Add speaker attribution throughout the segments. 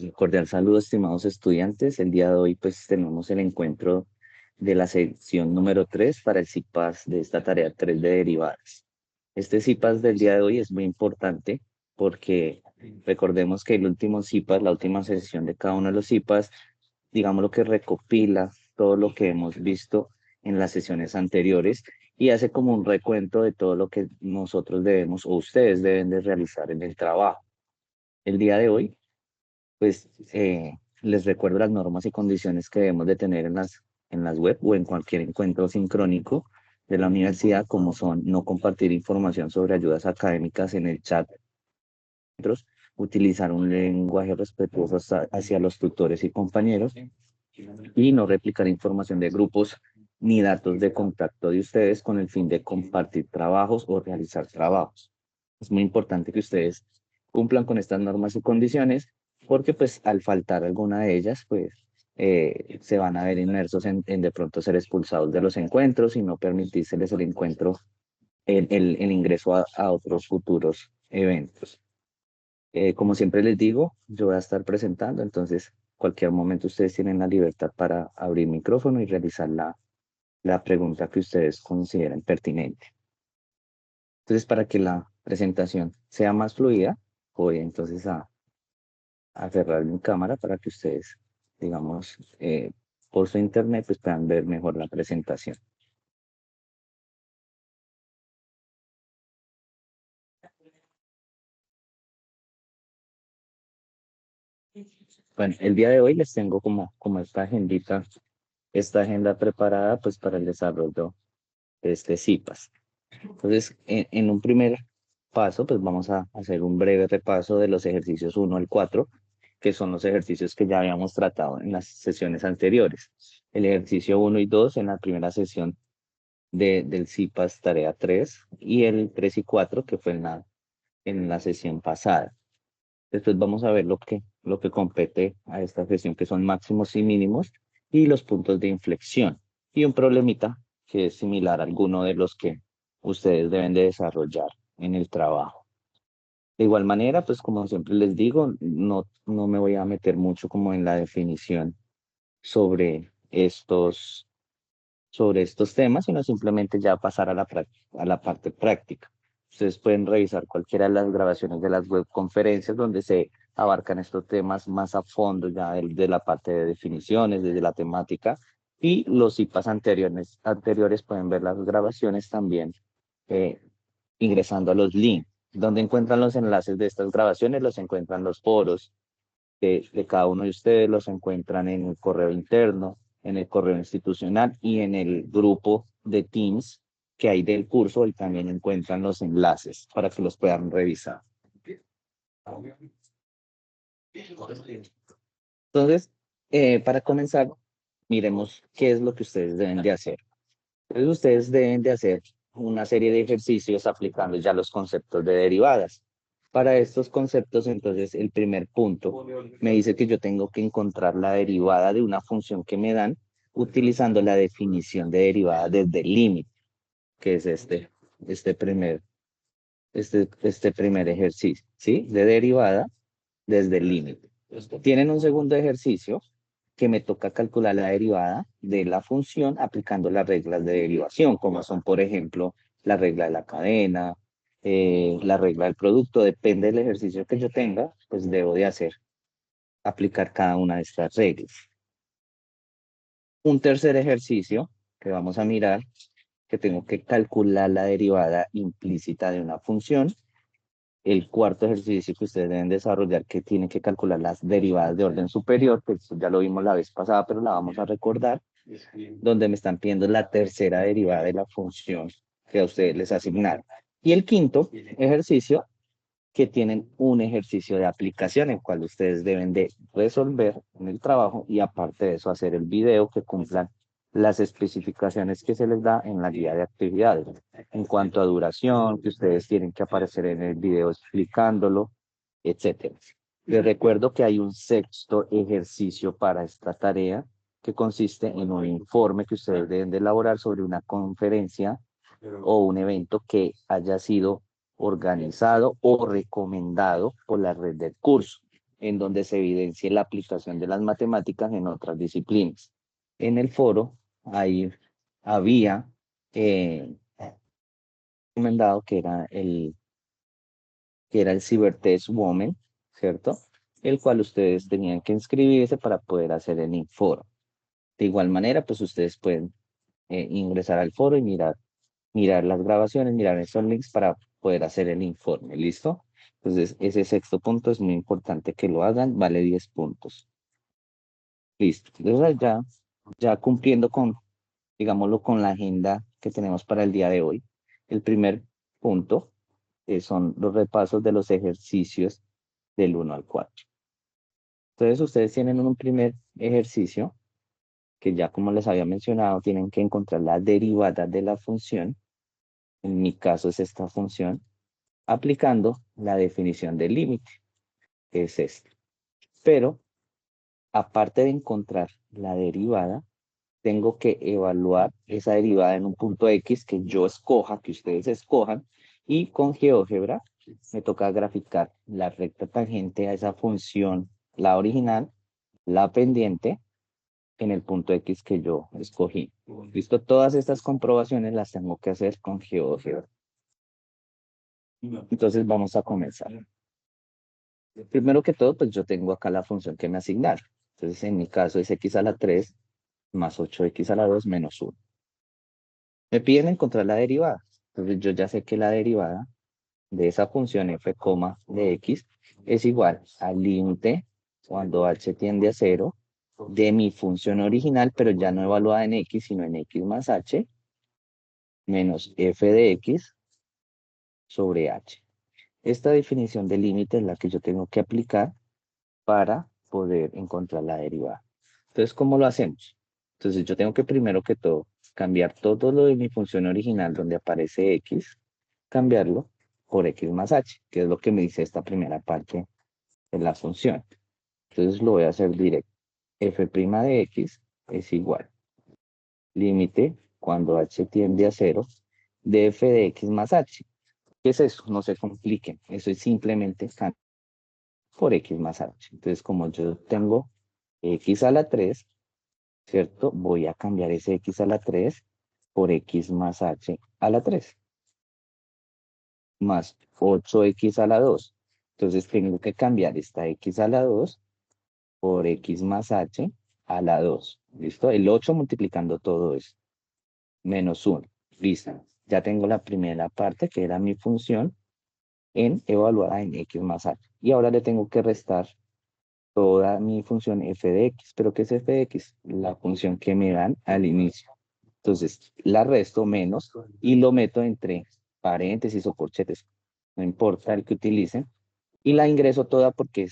Speaker 1: Un cordial saludo, estimados estudiantes. El día de hoy, pues, tenemos el encuentro de la sección número 3 para el CIPAS de esta tarea 3 de derivadas. Este CIPAS del día de hoy es muy importante porque recordemos que el último CIPAS, la última sesión de cada uno de los CIPAS, digamos lo que recopila todo lo que hemos visto en las sesiones anteriores y hace como un recuento de todo lo que nosotros debemos o ustedes deben de realizar en el trabajo. El día de hoy pues les recuerdo las normas y condiciones que debemos de tener en las web o en cualquier encuentro sincrónico de la universidad, como son no compartir información sobre ayudas académicas en el chat, utilizar un lenguaje respetuoso hacia los tutores y compañeros y no replicar información de grupos ni datos de contacto de ustedes con el fin de compartir trabajos o realizar trabajos. Es muy importante que ustedes cumplan con estas normas y condiciones porque pues al faltar alguna de ellas pues se van a ver inmersos en de pronto ser expulsados de los encuentros y no permitírseles el encuentro, el ingreso a otros futuros eventos. Como siempre les digo, yo voy a estar presentando, entonces cualquier momento ustedes tienen la libertad para abrir micrófono y realizar la pregunta que ustedes consideren pertinente. Entonces, para que la presentación sea más fluida, voy entonces a cerrar mi cámara para que ustedes, digamos, por su internet, pues puedan ver mejor la presentación. Bueno, el día de hoy les tengo como esta agenda preparada pues para el desarrollo de este CIPAS. Entonces, en un primer paso, pues vamos a hacer un breve repaso de los ejercicios 1 al 4, que son los ejercicios que ya habíamos tratado en las sesiones anteriores. El ejercicio 1 y 2 en la primera sesión del CIPAS tarea 3 y el 3 y 4 que fue en la sesión pasada. Después vamos a ver lo que compete a esta sesión, que son máximos y mínimos y los puntos de inflexión. Y un problemita que es similar a alguno de los que ustedes deben de desarrollar en el trabajo. De igual manera, pues como siempre les digo, no me voy a meter mucho como en la definición sobre estos temas, sino simplemente ya pasar a la parte práctica. Ustedes pueden revisar cualquiera de las grabaciones de las webconferencias donde se abarcan estos temas más a fondo, ya de la parte de definiciones, desde la temática, y los IPAs anteriores pueden ver las grabaciones también eh, ingresando a los links. Donde encuentran los enlaces de estas grabaciones, los encuentran los foros de cada uno de ustedes, los encuentran en el correo interno, en el correo institucional y en el grupo de Teams que hay del curso y también encuentran los enlaces para que los puedan revisar. Entonces, para comenzar, miremos qué es lo que ustedes deben de hacer. Entonces, ustedes deben de hacer una serie de ejercicios aplicando ya los conceptos de derivadas. Para estos conceptos, entonces, el primer punto me dice que yo tengo que encontrar la derivada de una función que me dan utilizando la definición de derivada desde el límite, que es este primer, este primer ejercicio, ¿sí? De derivada desde el límite. Tienen un segundo ejercicio que me toca calcular la derivada de la función aplicando las reglas de derivación, como son, por ejemplo, la regla de la cadena, la regla del producto. Depende del ejercicio que yo tenga, pues debo de aplicar cada una de estas reglas. Un tercer ejercicio que vamos a mirar, que tengo que calcular la derivada implícita de una función. El cuarto ejercicio que ustedes deben desarrollar, que tienen que calcular las derivadas de orden superior, pues ya lo vimos la vez pasada, pero la vamos a recordar, donde me están pidiendo la tercera derivada de la función que a ustedes les asignaron. Y el quinto ejercicio, que tienen un ejercicio de aplicación, en el cual ustedes deben de resolver en el trabajo y aparte de eso hacer el video que cumplan las especificaciones que se les da en la guía de actividades. En cuanto a duración, que ustedes tienen que aparecer en el video explicándolo, etcétera. Les recuerdo que hay un sexto ejercicio para esta tarea que consiste en un informe que ustedes deben de elaborar sobre una conferencia o un evento que haya sido organizado o recomendado por la red del curso, en donde se evidencie la aplicación de las matemáticas en otras disciplinas. En el foro ahí había recomendado que era el Cybertest Women, ¿cierto? El cual ustedes tenían que inscribirse para poder hacer el inforo. De igual manera, pues ustedes pueden ingresar al foro y mirar las grabaciones, mirar esos links para poder hacer el informe, ¿listo? Entonces, ese sexto punto es muy importante que lo hagan, vale 10 puntos. Listo. Entonces, ya cumpliendo con, digámoslo, con la agenda que tenemos para el día de hoy, el primer punto son los repasos de los ejercicios del 1 al 4. Entonces, ustedes tienen un primer ejercicio que ya como les había mencionado, tienen que encontrar la derivada de la función. En mi caso es esta función, aplicando la definición del límite, que es esta. Pero, aparte de encontrar la derivada, tengo que evaluar esa derivada en un punto X que yo escoja, que ustedes escojan, y con GeoGebra me toca graficar la recta tangente a esa función, la original, la pendiente, en el punto X que yo escogí. ¿Listo? Todas estas comprobaciones las tengo que hacer con GeoGebra. Entonces vamos a comenzar. Primero que todo, pues yo tengo acá la función que me asignaron. Entonces en mi caso es x a la 3 más 8x a la 2 menos 1. Me piden encontrar la derivada. Entonces yo ya sé que la derivada de esa función f, de x es igual al límite cuando h tiende a 0 de mi función original, pero ya no evaluada en x, sino en x más h, menos f de x sobre h. Esta definición de límite es la que yo tengo que aplicar para poder encontrar la derivada. Entonces, ¿cómo lo hacemos? Entonces, yo tengo que primero que todo cambiar todo lo de mi función original donde aparece x, cambiarlo por x más h, que es lo que me dice esta primera parte de la función. Entonces, lo voy a hacer directo. F' de x es igual. Límite cuando h tiende a 0 de f de x más h. ¿Qué es eso? No se compliquen. Eso es simplemente por x más h. Entonces, como yo tengo x a la 3, ¿cierto? Voy a cambiar ese x a la 3 por x más h a la 3, más 8x a la 2. Entonces, tengo que cambiar esta x a la 2 por x más h a la 2. ¿Listo? El 8 multiplicando todo eso. Menos 1. Listo. Ya tengo la primera parte, que era mi función, evaluada en x más h. Y ahora le tengo que restar toda mi función f de x. ¿Pero qué es f de x? La función que me dan al inicio. Entonces, la resto menos y lo meto entre paréntesis o corchetes. No importa el que utilicen. Y la ingreso toda porque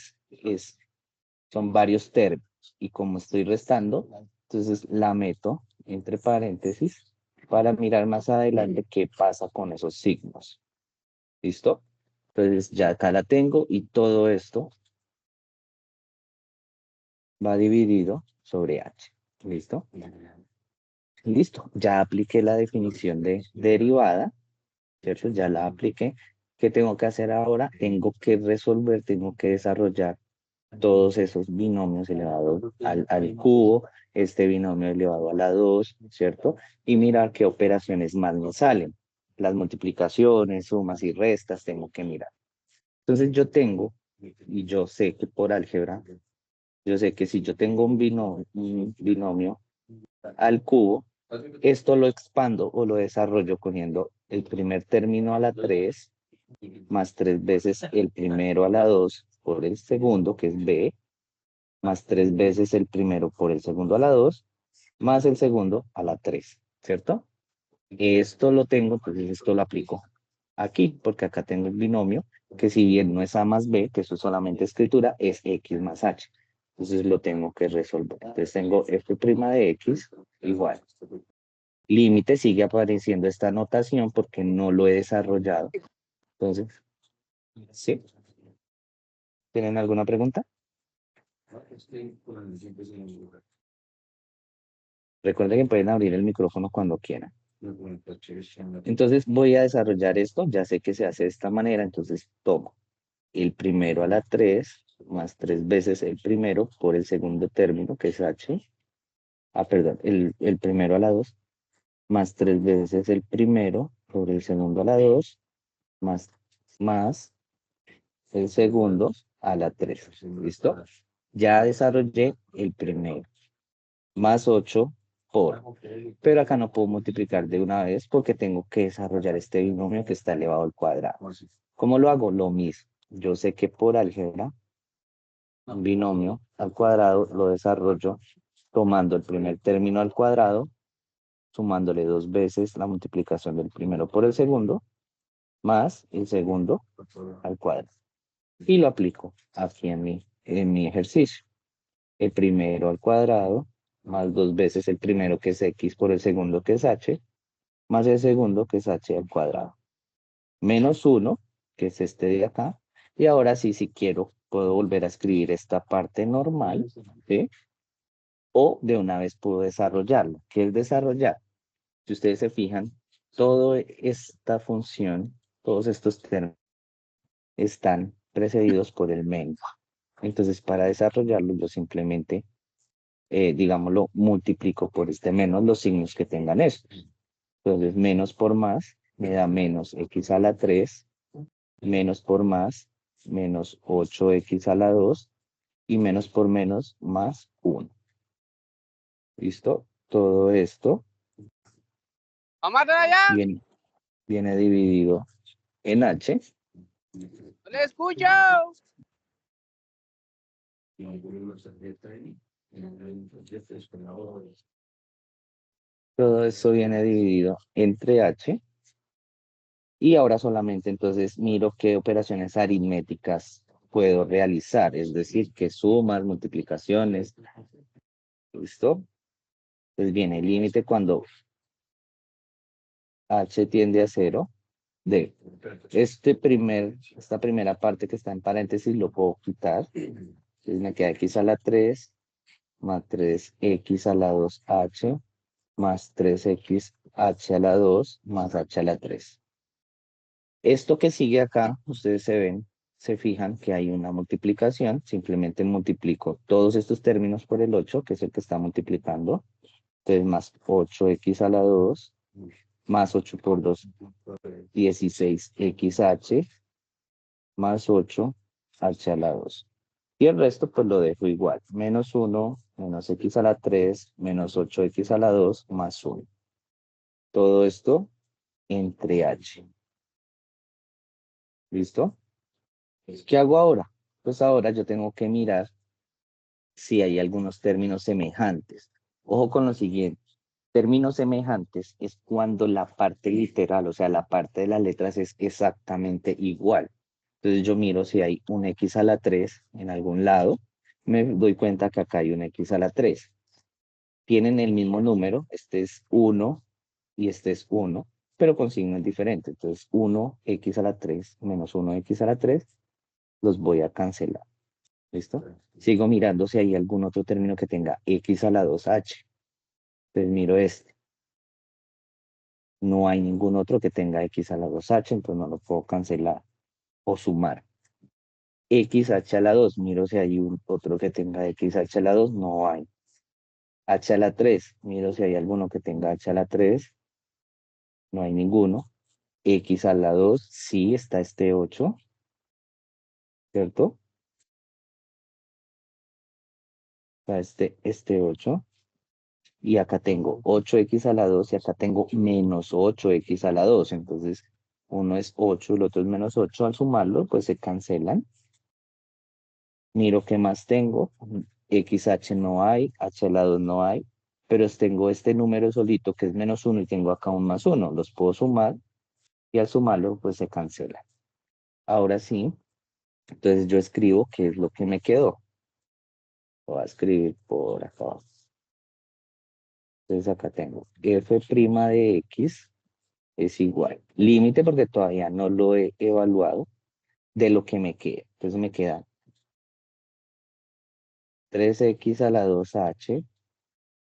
Speaker 1: son varios términos. Y como estoy restando, entonces la meto entre paréntesis para mirar más adelante qué pasa con esos signos. ¿Listo? Entonces ya acá la tengo y todo esto va dividido sobre h. ¿Listo? Listo. Ya apliqué la definición de derivada, ¿cierto? Ya la apliqué. ¿Qué tengo que hacer ahora? Tengo que resolver, tengo que desarrollar todos esos binomios elevados al cubo, este binomio elevado a la 2, ¿cierto? Y mirar qué operaciones más me salen. Las multiplicaciones, sumas y restas, tengo que mirar. Entonces yo tengo, y yo sé que por álgebra, yo sé que si yo tengo un binomio al cubo, esto lo expando o lo desarrollo cogiendo el primer término a la 3, más 3 veces el primero a la 2 por el segundo, que es b, más 3 veces el primero por el segundo a la 2, más el segundo a la 3, ¿cierto? Esto lo tengo, entonces esto lo aplico aquí, porque acá tengo el binomio, que si bien no es a más b, que eso es solamente escritura, es x más h. Entonces lo tengo que resolver. Entonces tengo f' de x igual. Límite sigue apareciendo esta notación porque no lo he desarrollado. Entonces, ¿sí? ¿Tienen alguna pregunta? Recuerden que pueden abrir el micrófono cuando quieran. Entonces voy a desarrollar esto, ya sé que se hace de esta manera, entonces tomo el primero a la 3 más 3 veces el primero por el segundo término, que es h. Perdón, el primero a la 2 más 3 veces el primero por el segundo a la 2 más el segundo a la 3. ¿Listo? Ya desarrollé el primero. Más 8 por. Pero acá no puedo multiplicar de una vez porque tengo que desarrollar este binomio que está elevado al cuadrado. ¿Cómo lo hago? Lo mismo. Yo sé que por álgebra, un binomio al cuadrado lo desarrollo tomando el primer término al cuadrado, sumándole 2 veces la multiplicación del primero por el segundo, más el segundo al cuadrado. Y lo aplico aquí en mi ejercicio. El primero al cuadrado, más 2 veces el primero que es x por el segundo que es h, más el segundo que es h al cuadrado. Menos 1, que es este de acá. Y ahora sí, si quiero, puedo volver a escribir esta parte normal, ¿sí? O de una vez puedo desarrollarlo. ¿Qué es desarrollar? Si ustedes se fijan, toda esta función, todos estos términos están precedidos por el menos. Entonces, para desarrollarlo, yo simplemente, digámoslo, multiplico por este menos los signos que tengan estos. Entonces, menos por más me da menos x a la 3, menos por más, menos 8x a la 2, y menos por menos, más 1. ¿Listo? Todo esto viene, viene dividido en h.
Speaker 2: ¡No le escucho!
Speaker 1: Todo esto viene dividido entre h. Y ahora solamente entonces miro qué operaciones aritméticas puedo realizar, es decir, qué sumas, multiplicaciones. ¿Listo? Entonces viene el límite cuando h tiende a 0 de esta primera parte que está en paréntesis lo puedo quitar. Entonces me queda x a la 3 más 3x a la 2h más 3x h a la 2 más h a la 3. Esto que sigue acá, ustedes se fijan que hay una multiplicación. Simplemente multiplico todos estos términos por el 8, que es el que está multiplicando. Entonces más 8x a la 2 más 8 por 2, 16xh más 8h a la 2. Y el resto pues lo dejo igual. Menos 1, menos x a la 3, menos 8x a la 2, más 1. Todo esto entre h. ¿Listo? ¿Qué hago ahora? Pues ahora yo tengo que mirar si hay algunos términos semejantes. Ojo con lo siguiente. Términos semejantes es cuando la parte literal, o sea, la parte de las letras es exactamente igual. Entonces yo miro si hay un x a la 3 en algún lado, me doy cuenta que acá hay un x a la 3. Tienen el mismo número, este es 1 y este es 1, pero con signos diferentes. Entonces 1x a la 3 menos 1x a la 3 los voy a cancelar. ¿Listo? Sigo mirando si hay algún otro término que tenga x a la 2h. Entonces miro este. No hay ningún otro que tenga x a la 2h, entonces no lo puedo cancelar o sumar. XH a la 2, miro si hay otro que tenga XH a la 2, no hay. H a la 3, miro si hay alguno que tenga H a la 3, no hay ninguno. X a la 2, sí, está este 8, ¿cierto? Está este 8. Y acá tengo 8x a la 2 y acá tengo menos 8x a la 2. Entonces, uno es 8 y el otro es menos 8. Al sumarlo, pues se cancelan. Miro qué más tengo. XH no hay, H a la 2 no hay. Pero tengo este número solito que es menos 1 y tengo acá un más 1. Los puedo sumar y al sumarlo, pues se cancela. Ahora sí, entonces yo escribo qué es lo que me quedó. Voy a escribir por acá abajo. Entonces acá tengo f' de x es igual. Límite porque todavía no lo he evaluado de lo que me queda. Entonces me queda 3x a la 2h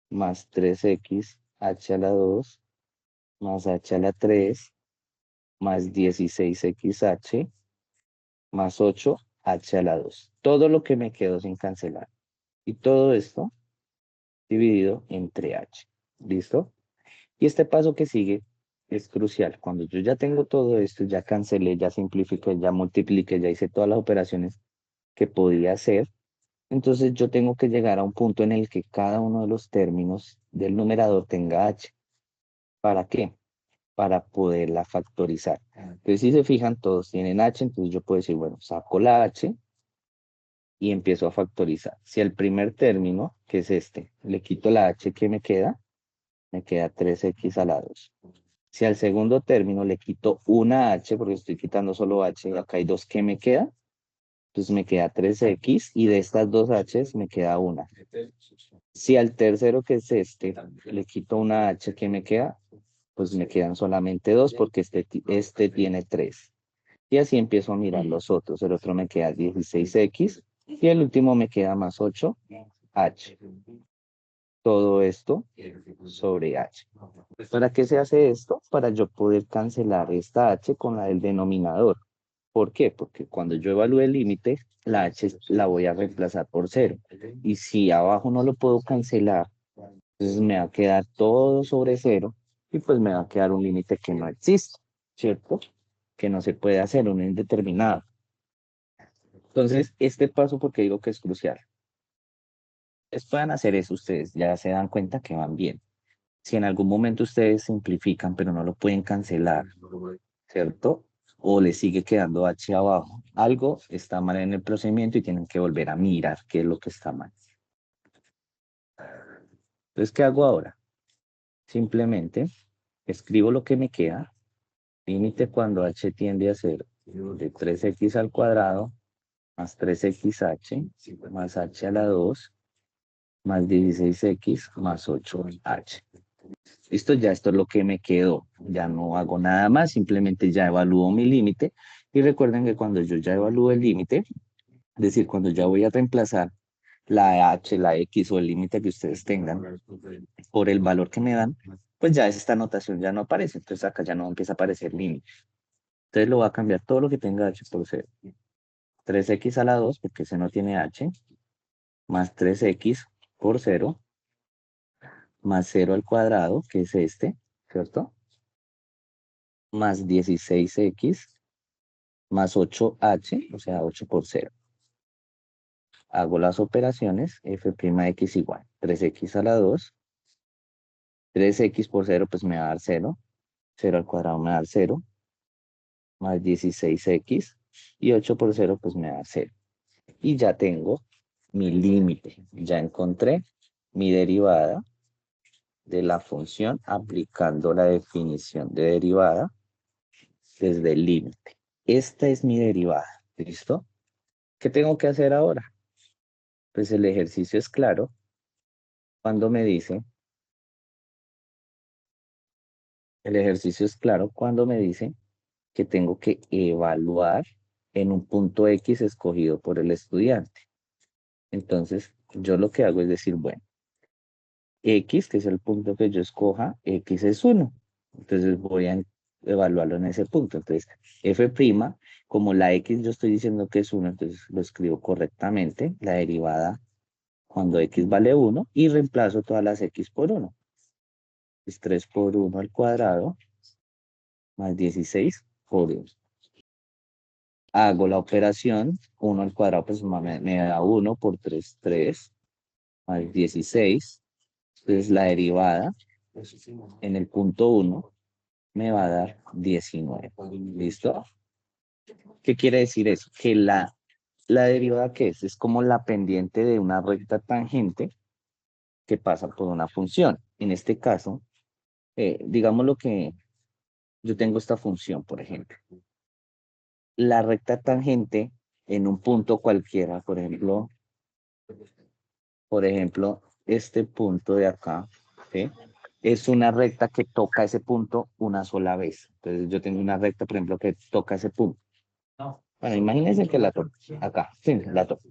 Speaker 1: más 3x h a la 2 más h a la 3 más 16xh más 8h a la 2. Todo lo que me quedó sin cancelar. Y todo esto dividido entre h. ¿Listo? Y este paso que sigue es crucial. Cuando yo ya tengo todo esto, ya cancelé, ya simplifiqué, ya multipliqué, ya hice todas las operaciones que podía hacer, entonces yo tengo que llegar a un punto en el que cada uno de los términos del numerador tenga h. ¿Para qué? Para poderla factorizar. Entonces, si se fijan, todos tienen h, entonces yo puedo decir, bueno, saco la h y empiezo a factorizar. Si al primer término, que es este, le quito la h que me queda 3x a la 2. Si al segundo término le quito una h, porque estoy quitando solo h, y acá hay dos que me queda, entonces me queda 3x y de estas dos h's me queda una. Si al tercero, que es este, le quito una h que me queda, pues me quedan solamente dos porque este tiene 3. Y así empiezo a mirar los otros. El otro me queda 16x y el último me queda más 8h. Todo esto sobre h. ¿Para qué se hace esto? Para yo poder cancelar esta h con la del denominador. ¿Por qué? Porque cuando yo evalúe el límite, la h la voy a reemplazar por 0. Y si abajo no lo puedo cancelar, entonces me va a quedar todo sobre 0 y pues me va a quedar un límite que no existe, ¿cierto? Que no se puede hacer, un indeterminado. Entonces, este paso, porque digo que es crucial. Ustedes puedan hacer eso, ustedes ya se dan cuenta que van bien. Si en algún momento ustedes simplifican, pero no lo pueden cancelar, ¿cierto? O le sigue quedando H abajo, algo está mal en el procedimiento y tienen que volver a mirar qué es lo que está mal. Entonces, ¿qué hago ahora? Simplemente escribo lo que me queda, límite cuando h tiende a ser de 3x al cuadrado más 3xh más h a la 2 más 16x más 8h. Listo, ya esto es lo que me quedó. Ya no hago nada más, simplemente ya evalúo mi límite. Y recuerden que cuando yo ya evalúo el límite, es decir, cuando ya voy a reemplazar la h, la x o el límite que ustedes tengan por el valor que me dan, pues ya esta notación ya no aparece. Entonces acá ya no empieza a aparecer límite. Entonces lo voy a cambiar todo lo que tenga h por 0. 3x a la 2, porque ese no tiene h, más 3x por 0, más 0 al cuadrado, que es este, ¿cierto? Más 16x, más 8h, o sea, 8 por 0. Hago las operaciones, f'x igual 3x a la 2, 3x por 0, pues me va a dar 0, 0 al cuadrado me va a dar 0, más 16x, y 8 por 0, pues me da 0. Y ya tengo mi límite, ya encontré mi derivada de la función aplicando la definición de derivada desde el límite. Esta es mi derivada, ¿listo? ¿Qué tengo que hacer ahora? Pues el ejercicio es claro cuando me dice, el ejercicio es claro cuando me dice que tengo que evaluar en un punto X escogido por el estudiante. Entonces, yo lo que hago es decir, bueno, X, que es el punto que yo escoja, X es 1. Entonces voy a evaluarlo en ese punto. Entonces, F', como la X yo estoy diciendo que es 1, entonces lo escribo correctamente, la derivada cuando X vale 1, y reemplazo todas las X por 1. Es 3 por 1 al cuadrado, más 16 por 1. Hago la operación, 1 al cuadrado, pues me da 1 por 3, 3, más 16. Entonces la derivada en el punto 1 me va a dar 19. ¿Listo? ¿Qué quiere decir eso? Que la derivada, ¿qué es? Es como la pendiente de una recta tangente que pasa por una función. En este caso, digamos lo que yo tengo esta función, por ejemplo. La recta tangente en un punto cualquiera, por ejemplo, este punto de acá, ¿sí? Es una recta que toca ese punto una sola vez. Entonces yo tengo una recta, por ejemplo, que toca ese punto. Bueno, imagínense que la toca acá, sí, la toca.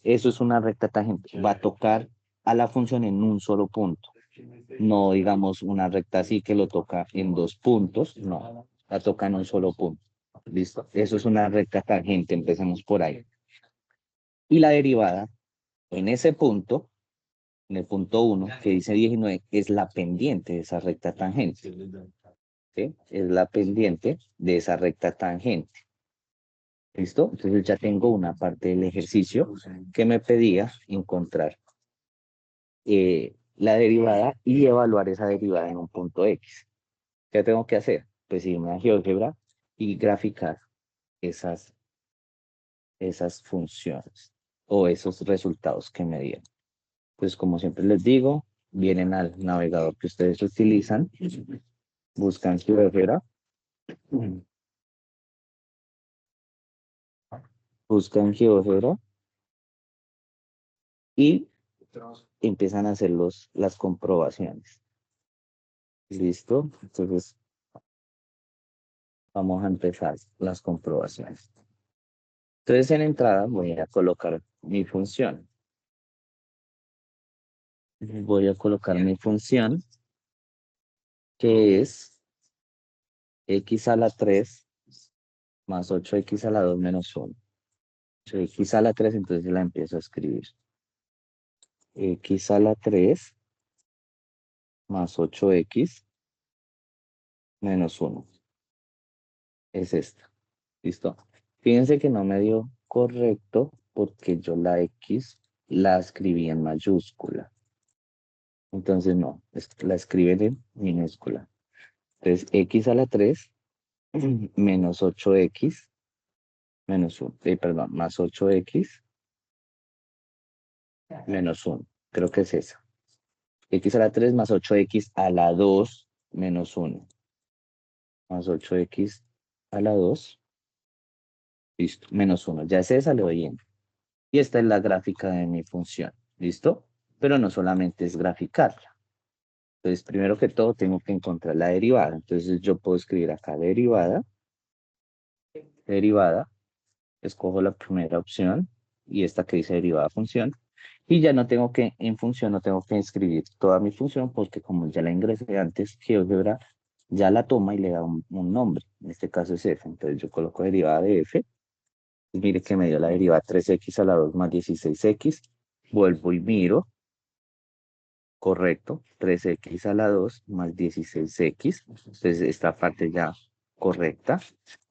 Speaker 1: Eso es una recta tangente. Va a tocar a la función en un solo punto. No, digamos, una recta así que lo toca en dos puntos, no, la toca en un solo punto. ¿Listo? Eso es una recta tangente, empecemos por ahí. Y la derivada, en ese punto, en el punto 1, que dice 19, es la pendiente de esa recta tangente. ¿Sí? Es la pendiente de esa recta tangente. ¿Listo? Entonces ya tengo una parte del ejercicio que me pedía encontrar la derivada y evaluar esa derivada en un punto X. ¿Qué tengo que hacer? Pues irme a GeoGebra y graficar esas funciones o esos resultados que me dieron. Pues como siempre les digo, vienen al navegador que ustedes utilizan, buscan GeoGebra, buscan GeoGebra y empiezan a hacer las comprobaciones. ¿Listo? Entonces, vamos a empezar las comprobaciones. Entonces, en entrada voy a colocar mi función. Voy a colocar mi función, que es x a la 3 más 8x a la 2 menos 1. X a la 3, entonces la empiezo a escribir. X a la 3 más 8x menos 1. Es esta. ¿Listo? Fíjense que no me dio correcto porque yo la X la escribí en mayúscula. Entonces no, la escriben en minúscula. Entonces X a la 3 menos 8x menos 1. Perdón, más 8x menos 1. Creo que es esa. X a la 3 más 8x a la 2 menos 1. Más 8x a la 2. Listo, menos 1. Ya es esa, le doy en. Y esta es la gráfica de mi función. ¿Listo? Pero no solamente es graficarla. Entonces, primero que todo, tengo que encontrar la derivada. Entonces, yo puedo escribir acá derivada. Derivada. Escojo la primera opción y esta que dice derivada función. Y ya no tengo que, en función, no tengo que escribir toda mi función porque como ya la ingresé antes, GeoGebra ya la toma y le da un nombre. En este caso es f. Entonces, yo coloco derivada de f. Y mire que me dio la derivada 3x a la 2 más 16x. Vuelvo y miro. Correcto. 3x a la 2 más 16x. Entonces, esta parte ya correcta.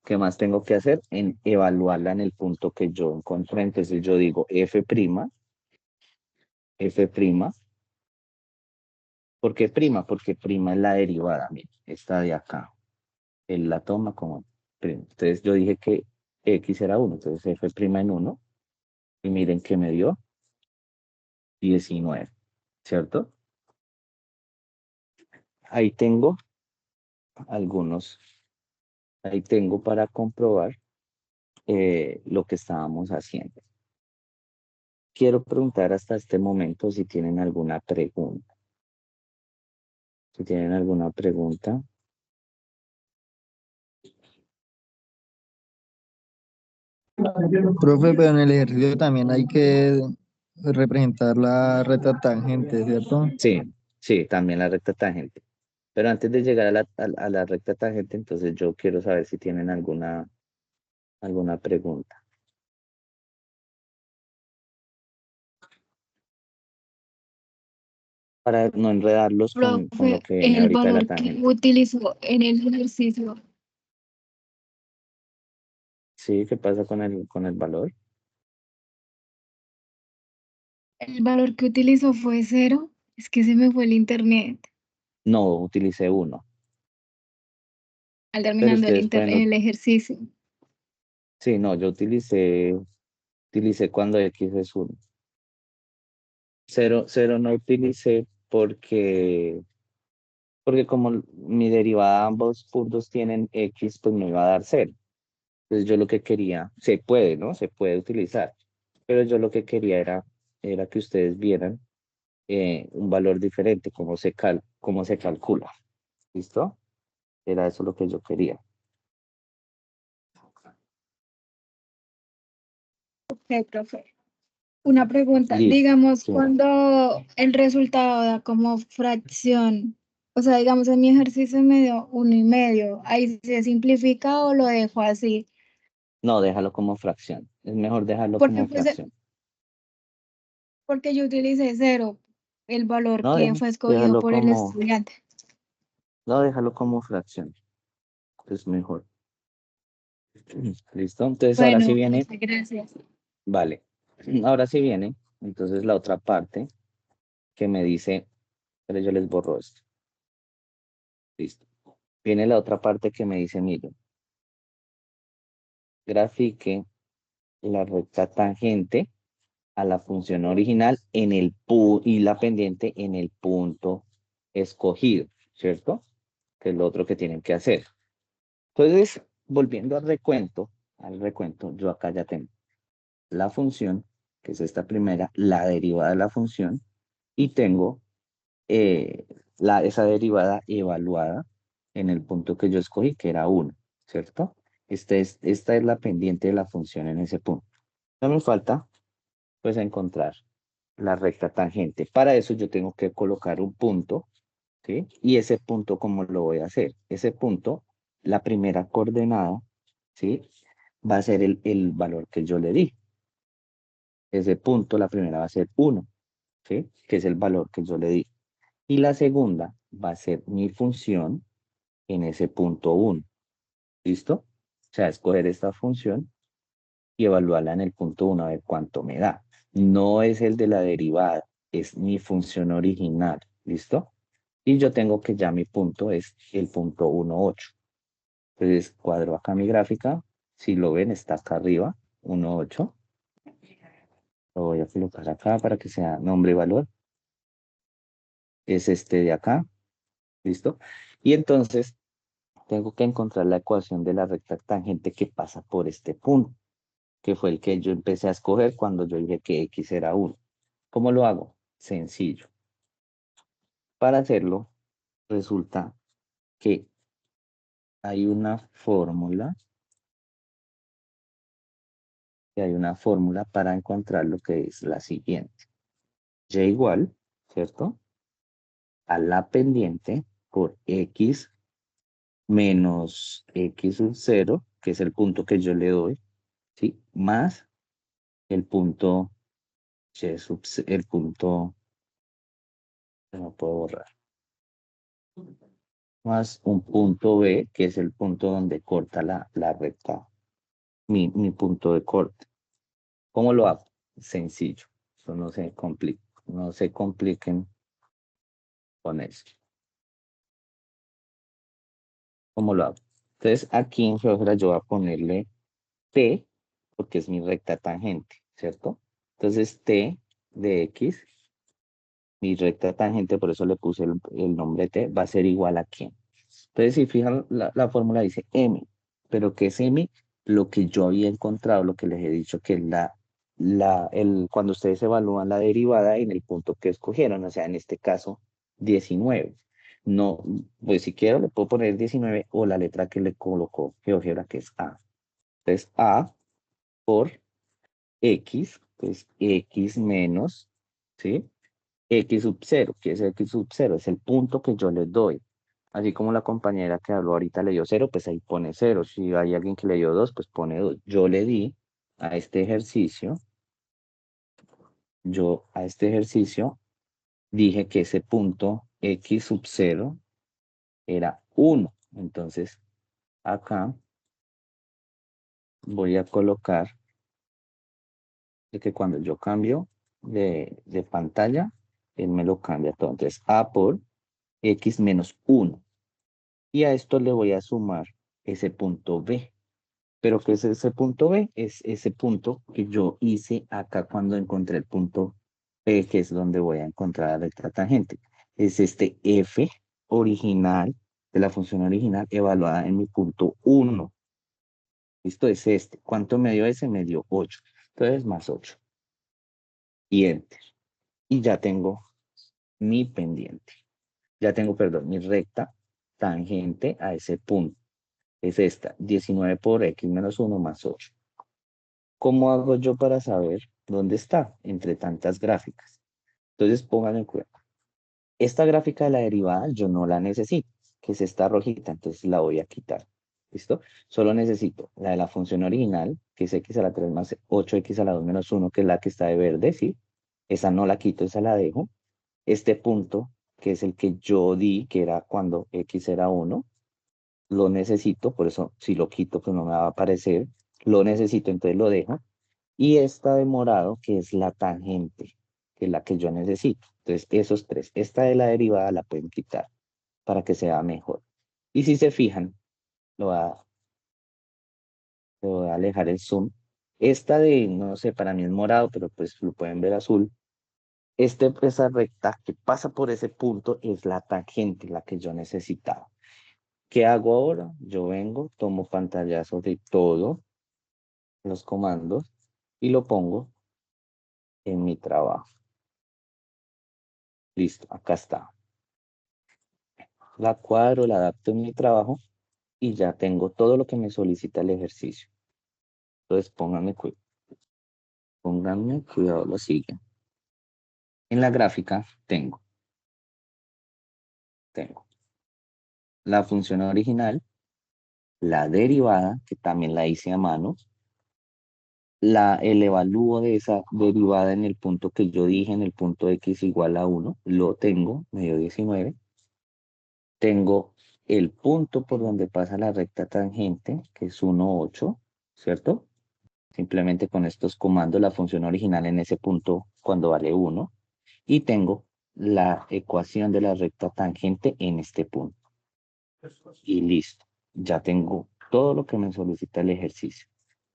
Speaker 1: ¿Qué más tengo que hacer? En evaluarla en el punto que yo encontré. Entonces, yo digo f'. F'. ¿Por qué prima? Porque prima es la derivada. Mire, esta de acá. Él la toma como prima. Entonces, yo dije que x era 1. Entonces, f' en 1. Y miren que me dio 19. ¿Cierto? Ahí tengo algunos. Ahí tengo para comprobar lo que estábamos haciendo. Quiero preguntar hasta este momento si tienen alguna pregunta. Si tienen alguna pregunta.
Speaker 3: Profe, pero en el ejercicio también hay que representar la recta tangente, ¿cierto?
Speaker 1: Sí, sí, también la recta tangente. Pero antes de llegar a la recta tangente, entonces yo quiero saber si tienen alguna pregunta. Para no enredarlos con lo
Speaker 4: Profe,
Speaker 1: que viene
Speaker 4: el
Speaker 1: ahorita de la
Speaker 4: valor que
Speaker 1: tangente.
Speaker 4: utilizó en el ejercicio,
Speaker 1: Sí, ¿qué pasa con el valor?
Speaker 4: el valor que utilizó fue 0. Es que se me fue el internet
Speaker 1: No, utilicé uno.
Speaker 4: al
Speaker 1: Pero
Speaker 4: terminando
Speaker 1: ustedes pueden,
Speaker 4: el ejercicio.
Speaker 1: sí, no, yo utilicé cuando X es 1. Cero no utilicé porque como mi derivada ambos puntos tienen X, pues me iba a dar 0. Entonces yo lo que quería, se puede, ¿no? Se puede utilizar, pero yo lo que quería era que ustedes vieran un valor diferente, cómo se calcula. ¿Listo? Era eso lo que yo quería.
Speaker 4: Ok, profe. Una pregunta,
Speaker 1: Listo.
Speaker 4: digamos,
Speaker 1: Sí.
Speaker 4: cuando el resultado da como fracción, o sea, digamos, en mi ejercicio me dio 1,5, ¿ahí se simplifica o lo dejo así?
Speaker 1: No, déjalo como fracción. Es mejor dejarlo
Speaker 4: Porque,
Speaker 1: como
Speaker 4: pues,
Speaker 1: fracción.
Speaker 4: porque yo utilicé 0, el valor
Speaker 1: No,
Speaker 4: que fue escogido
Speaker 1: déjalo
Speaker 4: por el
Speaker 1: como,
Speaker 4: estudiante.
Speaker 1: no, déjalo como fracción. Es mejor. Listo. Entonces ahora sí
Speaker 4: Bueno,
Speaker 1: viene,
Speaker 4: muchas gracias.
Speaker 1: vale. Ahora sí viene, entonces la otra parte que me dice, pero yo les borro esto. Listo. Viene la otra parte que me dice, miren, grafique la recta tangente a la función original en el y la pendiente en el punto escogido, ¿cierto? Que es lo otro que tienen que hacer. Entonces, volviendo al recuento, yo acá ya tengo la función, que es esta primera, la derivada de la función, y tengo esa derivada evaluada en el punto que yo escogí, que era 1, ¿cierto? Esta es la pendiente de la función en ese punto. No me falta, pues, encontrar la recta tangente. Para eso yo tengo que colocar un punto, ¿sí? Y ese punto, ¿cómo lo voy a hacer? Ese punto, la primera coordenada, ¿sí? Va a ser el valor que yo le di. Ese punto, la primera va a ser 1, ¿sí? Que es el valor que yo le di. Y la segunda va a ser mi función en ese punto 1. ¿Listo? O sea, escoger esta función y evaluarla en el punto 1 a ver cuánto me da. No es el de la derivada, es mi función original. ¿Listo? Y yo tengo que ya mi punto es el punto 1,8. Entonces cuadro acá mi gráfica. Si lo ven, está acá arriba, 1,8. Lo voy a colocar acá para que sea nombre y valor. Es este de acá. ¿Listo? Y entonces tengo que encontrar la ecuación de la recta tangente que pasa por este punto, que fue el que yo empecé a escoger cuando yo dije que X era 1. ¿Cómo lo hago? Sencillo. Para hacerlo, resulta que hay una fórmula, para encontrar lo que es la siguiente. Y igual, ¿cierto? A la pendiente por X menos X sub 0, que es el punto que yo le doy, ¿sí? Más el punto el punto, no puedo borrar, más un punto B, que es el punto donde corta la recta, mi punto de corte. ¿Cómo lo hago? Sencillo, eso no se compliquen con eso. ¿Cómo lo hago? Entonces aquí en GeoGebra yo voy a ponerle T, porque es mi recta tangente, ¿cierto? Entonces T de X, mi recta tangente, por eso le puse el nombre T, va a ser igual a ¿quién? Entonces, si fijan, la fórmula dice M, pero ¿qué es M? Lo que yo había encontrado, lo que les he dicho, que es cuando ustedes evalúan la derivada en el punto que escogieron, o sea, en este caso, 19. No, pues si quiero le puedo poner 19 o la letra que le colocó GeoGebra, que es A. Entonces, A por X, pues X menos, ¿sí? X sub 0, que es X sub 0, es el punto que yo les doy. Así como la compañera que habló ahorita le dio 0, pues ahí pone 0. Si hay alguien que le dio 2, pues pone 2. Yo le di a este ejercicio, dije que ese punto X sub 0 era 1. Entonces, acá voy a colocar de que cuando yo cambio de pantalla, él me lo cambia todo. Entonces, A por X menos 1. Y a esto le voy a sumar ese punto B. Pero ¿qué es ese punto B? Es ese punto que yo hice acá cuando encontré el punto B, que es donde voy a encontrar la recta tangente. Es este F original, de la función original, evaluada en mi punto 1. Esto es este. ¿Cuánto me dio ese? Me dio 8. Entonces, más 8. Y Enter. Y ya tengo mi pendiente. Ya tengo, perdón, mi recta tangente a ese punto. Es esta, 19 por X menos 1 más 8. ¿Cómo hago yo para saber ¿Dónde está? Entre tantas gráficas. Entonces pongan en cuenta. Esta gráfica de la derivada yo no la necesito, que es esta rojita, entonces la voy a quitar. ¿Listo? Solo necesito la de la función original, que es x a la 3 más 8x a la 2 menos 1, que es la que está de verde, ¿sí? Esa no la quito, esa la dejo. Este punto, que es el que yo di, que era cuando x era 1, lo necesito, por eso si lo quito, pues no me va a aparecer. Lo necesito, entonces lo dejo. Y esta de morado, que es la tangente, que es la que yo necesito. Entonces, esos tres. Esta de la derivada la pueden quitar para que sea mejor. Y si se fijan, lo voy a, le voy a alejar el zoom. Esta de, no sé, para mí es morado, pero pues lo pueden ver azul. Esa recta que pasa por ese punto es la tangente, la que yo necesitaba. ¿Qué hago ahora? Yo vengo, tomo pantallazo de todos los comandos y lo pongo en mi trabajo. Listo, acá está. La cuadro, la adapto en mi trabajo y ya tengo todo lo que me solicita el ejercicio. Entonces pónganme cuidado lo siguiente. En la gráfica tengo la función original, la derivada, que también la hice a mano, el evalúo de esa derivada en el punto que yo dije, en el punto x igual a 1, lo tengo, me dio 19. Tengo el punto por donde pasa la recta tangente, que es 1, 8, ¿cierto? Simplemente con estos comandos, la función original en ese punto cuando vale 1. Y tengo la ecuación de la recta tangente en este punto. Y listo. Ya tengo todo lo que me solicita el ejercicio.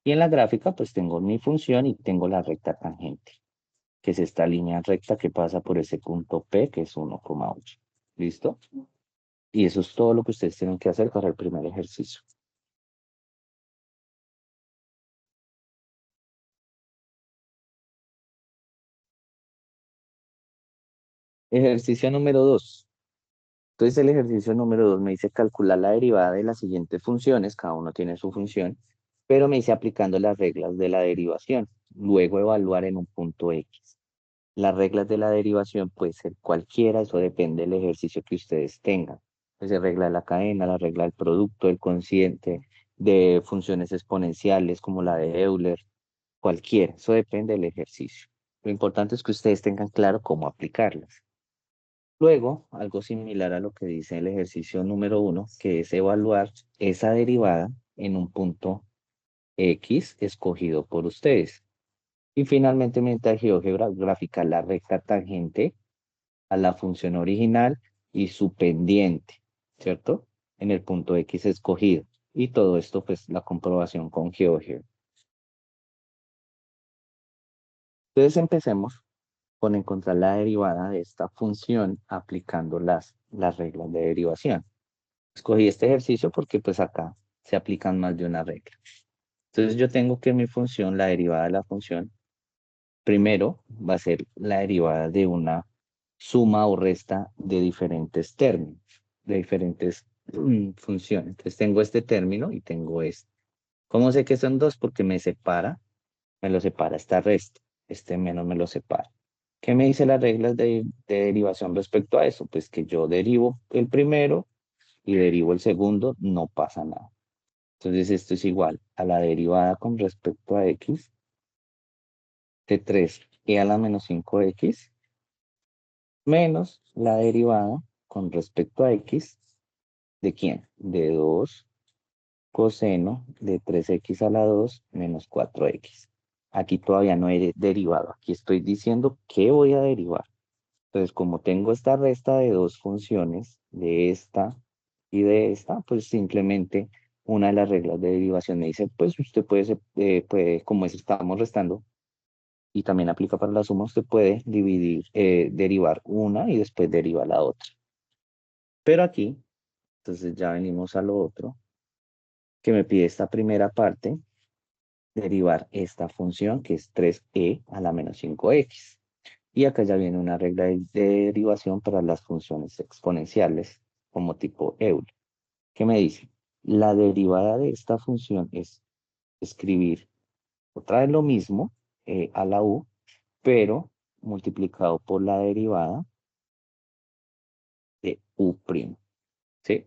Speaker 1: Y en la gráfica, pues tengo mi función y tengo la recta tangente, que es esta línea recta que pasa por ese punto P, que es 1,8. ¿Listo? Y eso es todo lo que ustedes tienen que hacer para el primer ejercicio. Ejercicio número 2. Entonces el ejercicio número 2 me dice calcular la derivada de las siguientes funciones, cada uno tiene su función, pero me dice aplicando las reglas de la derivación, luego evaluar en un punto X. Las reglas de la derivación puede ser cualquiera, eso depende del ejercicio que ustedes tengan. Puede ser regla de la cadena, la regla del producto, del cociente, de funciones exponenciales como la de Euler, cualquiera, eso depende del ejercicio. Lo importante es que ustedes tengan claro cómo aplicarlas. Luego, algo similar a lo que dice el ejercicio número 1, que es evaluar esa derivada en un punto X escogido por ustedes. Y finalmente, mientras GeoGebra graficar la recta tangente a la función original y su pendiente, ¿cierto? En el punto X escogido. Y todo esto, pues, la comprobación con GeoGebra. Entonces, empecemos con encontrar la derivada de esta función aplicando las reglas de derivación. Escogí este ejercicio porque pues acá se aplican más de una regla. Entonces yo tengo que mi función, la derivada de la función, primero va a ser la derivada de una suma o resta de diferentes términos, de diferentes funciones. Entonces tengo este término y tengo este. ¿Cómo sé que son dos? Porque me lo separa esta resta, este menos me lo separa. ¿Qué me dice las reglas de derivación respecto a eso? Pues que yo derivo el primero y derivo el segundo, no pasa nada. Entonces esto es igual a la derivada con respecto a x de 3e a la menos 5x menos la derivada con respecto a x de quién? De 2 coseno de 3x a la 2 menos 4x. Aquí todavía no he derivado. Aquí estoy diciendo que voy a derivar. Entonces, como tengo esta resta de dos funciones, de esta y de esta, pues simplemente una de las reglas de derivación me dice, pues usted como estamos restando, y también aplica para la suma, usted puede derivar una y después deriva la otra. Pero aquí, entonces ya venimos a lo otro, que me pide esta primera parte, derivar esta función, que es 3e a la menos 5x. Y acá ya viene una regla de derivación para las funciones exponenciales como tipo Euler. ¿Qué me dice? La derivada de esta función es escribir otra vez lo mismo, e a la u, pero multiplicado por la derivada de u', ¿sí?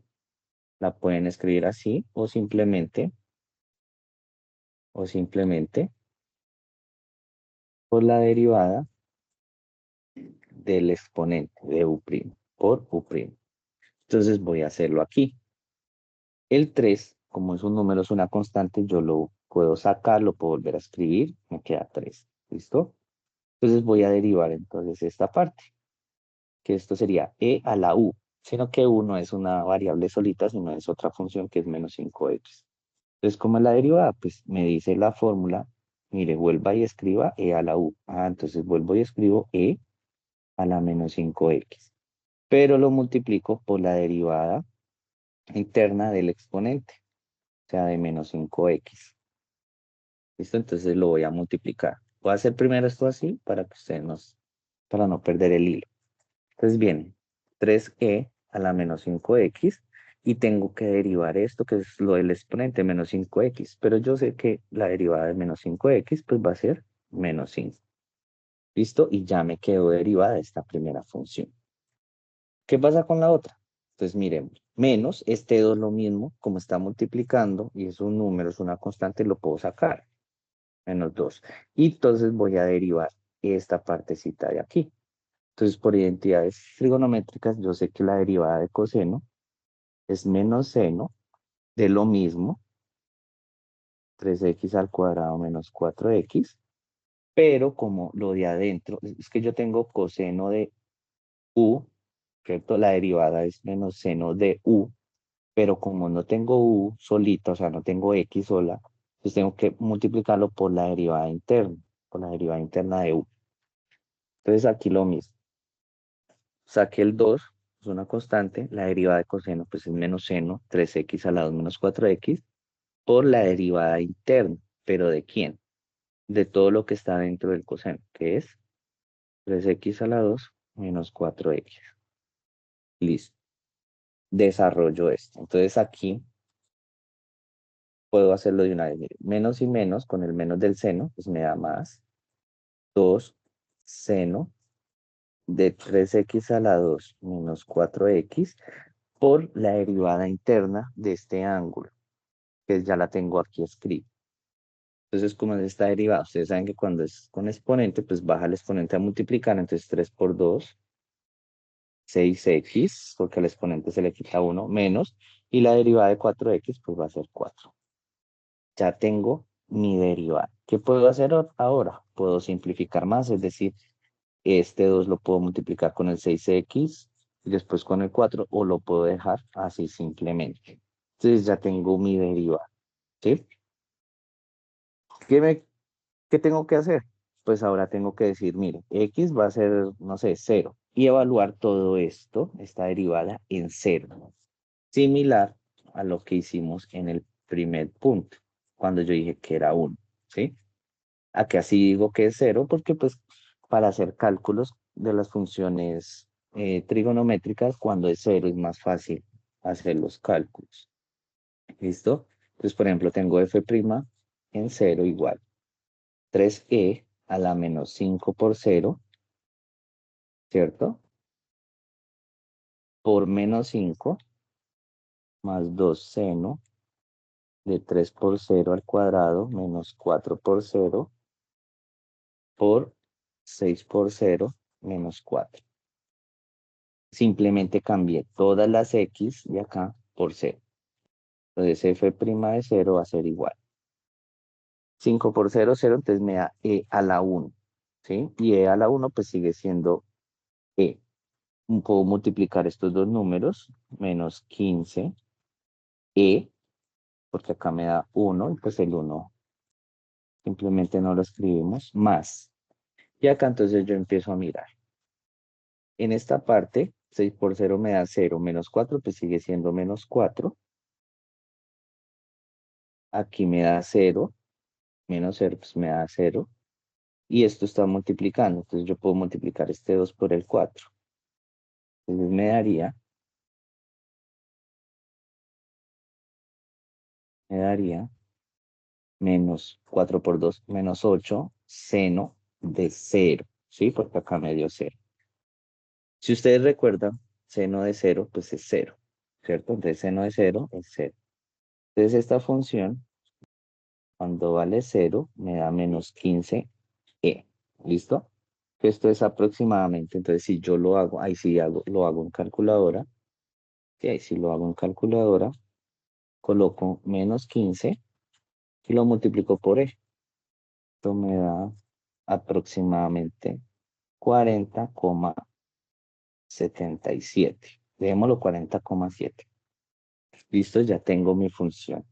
Speaker 1: La pueden escribir así o simplemente por la derivada del exponente de u' por u'. Entonces voy a hacerlo aquí. El 3, como es un número, es una constante, yo lo puedo sacar, lo puedo volver a escribir, me queda 3. ¿Listo? Entonces voy a derivar entonces esta parte, que esto sería e a la u, sino que u no es una variable solita, sino es otra función que es menos 5x. Entonces, ¿cómo es la derivada? Pues me dice la fórmula, mire, vuelva y escriba e a la u. Entonces vuelvo y escribo e a la menos 5x, pero lo multiplico por la derivada interna del exponente, o sea, de menos 5x. ¿Listo? Entonces lo voy a multiplicar. Voy a hacer primero esto así para que ustedes para no perder el hilo. Entonces viene 3e a la menos 5x y tengo que derivar esto que es lo del exponente menos 5x, pero yo sé que la derivada de menos 5x pues va a ser menos 5. ¿Listo? Y ya me quedó derivada esta primera función. ¿Qué pasa con la otra? Entonces miremos, menos este 2 lo mismo, como está multiplicando y es un número, es una constante, lo puedo sacar, menos 2. Y entonces voy a derivar esta partecita de aquí. Entonces, por identidades trigonométricas, yo sé que la derivada de coseno es menos seno de lo mismo, 3x al cuadrado menos 4x, pero como lo de adentro, es que yo tengo coseno de u, ¿cierto? La derivada es menos seno de u, pero como no tengo u solita, o sea, no tengo x sola, pues tengo que multiplicarlo por la derivada interna, por la derivada interna de u. Entonces aquí lo mismo. Saqué el 2, es una constante, la derivada de coseno pues es menos seno, 3x a la 2 menos 4x, por la derivada interna. ¿Pero de quién? De todo lo que está dentro del coseno, que es 3x a la 2 menos 4x. Listo. Desarrollo esto. Entonces aquí puedo hacerlo de una vez. Mire, menos y menos, con el menos del seno, pues me da más 2 seno de 3x a la 2 menos 4x por la derivada interna de este ángulo, que ya la tengo aquí escrita. Entonces, como está derivada, ustedes saben que cuando es con exponente, pues baja el exponente a multiplicar, entonces 3 por 2, 6x, porque al exponente se le quita 1, menos, y la derivada de 4x, pues va a ser 4. Ya tengo mi derivada. ¿Qué puedo hacer ahora? Puedo simplificar más, es decir, este 2 lo puedo multiplicar con el 6x, y después con el 4, o lo puedo dejar así simplemente. Entonces ya tengo mi derivada, ¿sí? ¿Qué tengo que hacer? Pues ahora tengo que decir, mire, x va a ser, no sé, 0. Y evaluar todo esto, esta derivada, en 0. Similar a lo que hicimos en el primer punto, cuando yo dije que era 1, ¿sí? Aquí así digo que es 0 porque pues para hacer cálculos de las funciones trigonométricas, cuando es 0 es más fácil hacer los cálculos. ¿Listo? Entonces, por ejemplo, tengo f' en 0 igual 3e a la menos 5 por 0, ¿cierto? Por menos 5 más 2 seno de 3 por 0 al cuadrado menos 4 por 0 por 6 por 0 menos 4. Simplemente cambié todas las x de acá por 0. Entonces f' de 0 va a ser igual. 5 por 0, 0, entonces me da e a la 1, ¿sí? Y e a la 1 pues sigue siendo e. Puedo multiplicar estos dos números, menos 15 e, porque acá me da 1, y pues el 1 simplemente no lo escribimos, más. Y acá entonces yo empiezo a mirar. En esta parte, 6 por 0 me da 0, menos 4, pues sigue siendo menos 4. Aquí me da 0, menos 0, pues me da 0. Y esto está multiplicando, entonces yo puedo multiplicar este 2 por el 4. Entonces me daría menos 4 por 2, menos 8, seno de 0, ¿sí? Porque acá me dio 0. Si ustedes recuerdan, seno de 0, pues es 0, ¿cierto? Entonces, seno de 0 es 0. Entonces, esta función, cuando vale 0, me da menos 15e. ¿Listo? Esto es aproximadamente, entonces, si yo lo hago, ahí sí lo hago en calculadora. Sí, ahí sí lo hago en calculadora. Coloco menos 15 y lo multiplico por e. Esto me da aproximadamente 40,77. Dejémoslo 40,7. Listo, ya tengo mi función.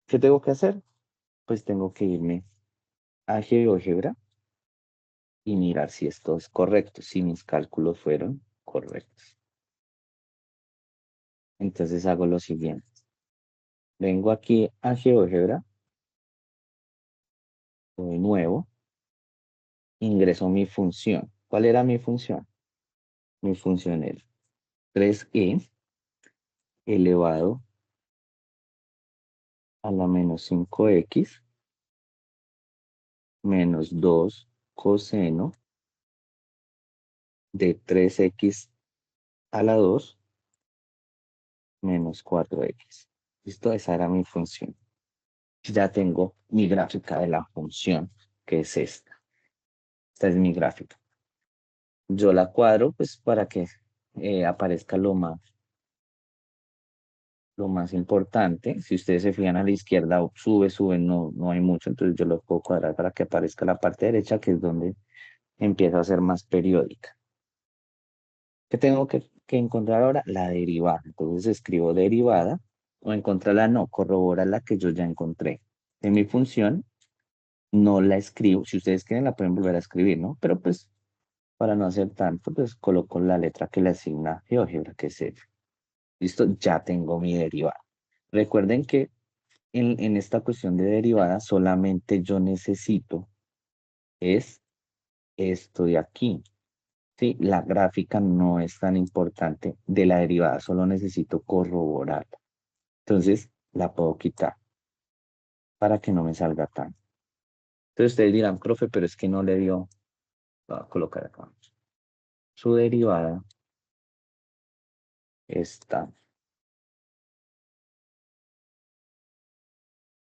Speaker 1: ¿Qué tengo que hacer? Pues tengo que irme a GeoGebra y mirar si esto es correcto, si mis cálculos fueron correctos. Entonces hago lo siguiente. Vengo aquí a GeoGebra, de nuevo, ingreso mi función. ¿Cuál era mi función? Mi función era 3e elevado a la menos 5x menos 2 coseno de 3x a la 2 menos 4x. ¿Listo? Esa era mi función. Ya tengo mi gráfica de la función, que es esta. Esta es mi gráfica. Yo la cuadro, pues, para que aparezca lo más importante. Si ustedes se fijan a la izquierda, sube, no hay mucho, entonces yo lo puedo cuadrar para que aparezca la parte derecha, que es donde empieza a ser más periódica. ¿Qué tengo que encontrar ahora? La derivada. Entonces escribo derivada, o encontrarla no, corroborar la que yo ya encontré. En mi función no la escribo. Si ustedes quieren la pueden volver a escribir, ¿no? Pero pues para no hacer tanto, pues coloco la letra que le asigna GeoGebra, que es F. Listo, ya tengo mi derivada. Recuerden que en esta cuestión de derivada solamente yo necesito es esto de aquí. ¿Sí? La gráfica no es tan importante de la derivada, solo necesito corroborarla. Entonces la puedo quitar para que no me salga tan. Entonces ustedes dirán, profe, pero es que no le dio. Voy a colocar acá. Su derivada está.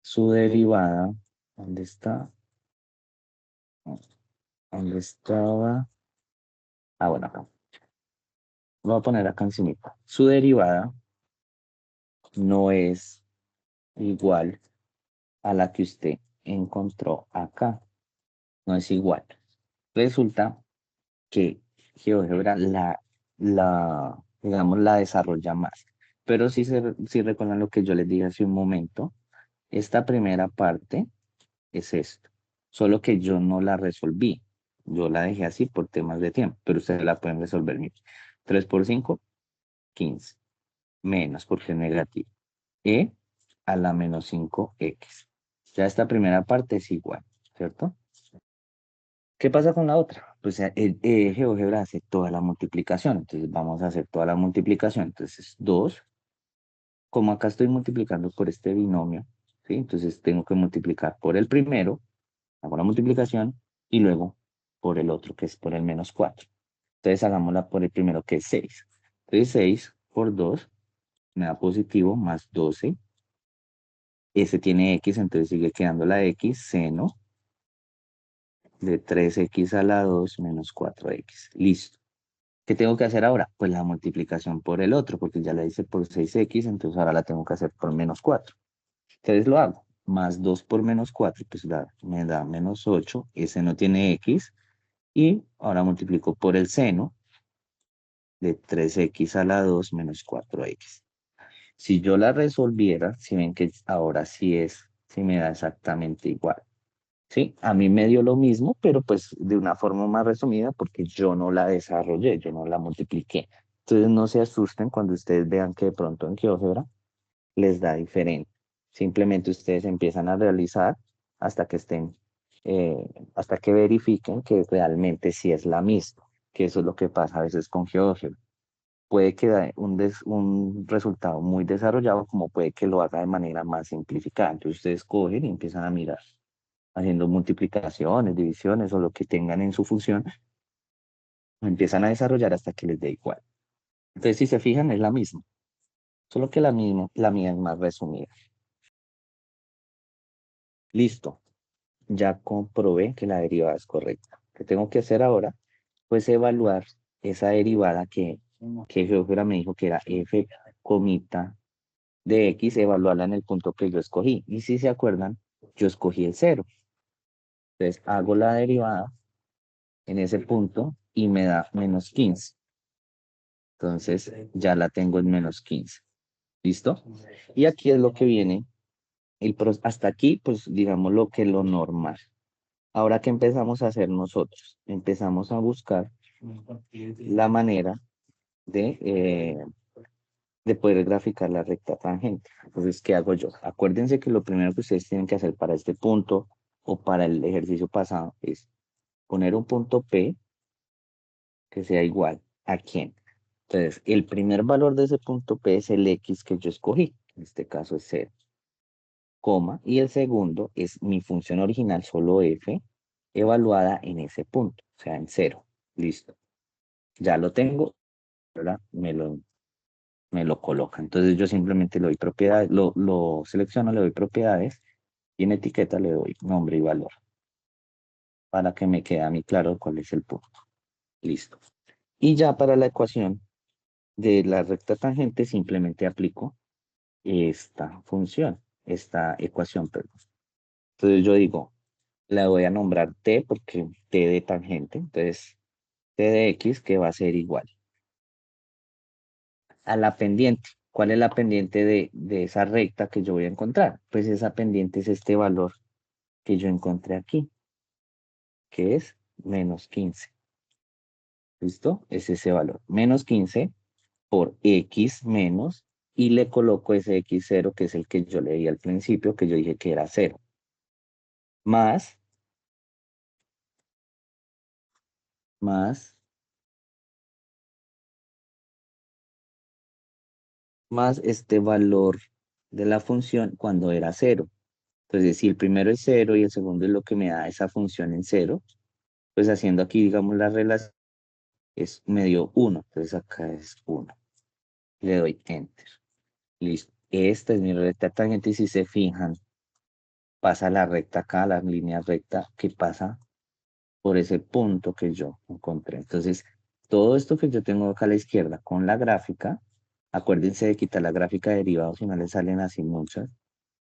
Speaker 1: Su derivada, ¿dónde está? ¿Dónde estaba? Ah, bueno, acá. Voy a poner acá encima. Su derivada no es igual a la que usted encontró acá. No es igual. Resulta que GeoGebra digamos, la desarrolla más. Pero si recuerdan lo que yo les dije hace un momento, esta primera parte es esto. Solo que yo no la resolví. Yo la dejé así por temas de tiempo, pero ustedes la pueden resolver. Miren. 3 por 5, 15. Menos porque es negativo. E a la menos 5x. Ya esta primera parte es igual, ¿cierto? ¿Qué pasa con la otra? Pues GeoGebra hace toda la multiplicación, entonces vamos a hacer toda la multiplicación. Entonces 2, como acá estoy multiplicando por este binomio, ¿sí? Entonces tengo que multiplicar por el primero, hago la multiplicación, y luego por el otro, que es por el menos 4. Entonces hagámosla por el primero, que es 6. Entonces 6 por 2 me da positivo más 12. Ese tiene x, entonces sigue quedando la x, seno de 3x a la 2 menos 4x. Listo. ¿Qué tengo que hacer ahora? Pues la multiplicación por el otro, porque ya la hice por 6x, entonces ahora la tengo que hacer por menos 4. Entonces lo hago. Más 2 por menos 4, pues me da menos 8. Ese no tiene x. Y ahora multiplico por el seno de 3x a la 2 menos 4x. Si yo la resolviera, si ven que ahora sí me da exactamente igual. ¿Sí? A mí me dio lo mismo, pero pues de una forma más resumida porque yo no la desarrollé, yo no la multipliqué. Entonces no se asusten cuando ustedes vean que de pronto en GeoGebra les da diferente. Simplemente ustedes empiezan a realizar hasta que hasta que verifiquen que realmente sí es la misma, que eso es lo que pasa a veces con GeoGebra. puede que dé un resultado muy desarrollado, como puede que lo haga de manera más simplificada. Entonces ustedes cogen y empiezan a mirar, haciendo multiplicaciones, divisiones o lo que tengan en su función, empiezan a desarrollar hasta que les dé igual. Entonces, si se fijan, es la misma, solo que la mía es más resumida. Listo, ya comprobé que la derivada es correcta. ¿Qué tengo que hacer ahora? Pues evaluar esa derivada que Geófera me dijo que era f comita de x, evaluarla en el punto que yo escogí. Y si se acuerdan, yo escogí el 0. Entonces hago la derivada en ese punto y me da menos 15. Entonces ya la tengo en menos 15. ¿Listo? Y aquí es lo que viene. Hasta aquí, pues digamos lo normal. Ahora, ¿qué empezamos a hacer nosotros? Empezamos a buscar la manera de poder graficar la recta tangente. Entonces, ¿qué hago yo? Acuérdense que lo primero que ustedes tienen que hacer para este punto o para el ejercicio pasado es poner un punto P que sea igual a quién. Entonces, el primer valor de ese punto P es el X que yo escogí. En este caso es 0, coma, y el segundo es mi función original, solo f, evaluada en ese punto, o sea, en 0. Listo. Ya lo tengo, ¿verdad? Me lo coloca. Entonces yo simplemente le doy propiedades, lo selecciono, le doy propiedades y en etiqueta le doy nombre y valor para que me quede a mí claro cuál es el punto. Listo. Y ya para la ecuación de la recta tangente simplemente aplico esta función, esta ecuación, perdón. Entonces yo digo, la voy a nombrar t porque t de tangente, entonces t de x que va a ser igual a la pendiente. ¿Cuál es la pendiente de esa recta que yo voy a encontrar? Pues esa pendiente es este valor que yo encontré aquí, que es menos 15. ¿Listo? Es ese valor. Menos 15 por x menos, y le coloco ese x0 que es el que yo leí al principio, que yo dije que era 0. Más, más, más este valor de la función cuando era 0. Entonces, si el primero es 0 y el segundo es lo que me da esa función en 0, pues haciendo aquí, digamos, la relación, es medio 1. Entonces acá es 1. Le doy Enter. Listo. Esta es mi recta tangente y si se fijan, pasa la recta acá, la línea recta que pasa por ese punto que yo encontré. Entonces, todo esto que yo tengo acá a la izquierda con la gráfica, acuérdense de quitar la gráfica de derivados si no le salen así muchas,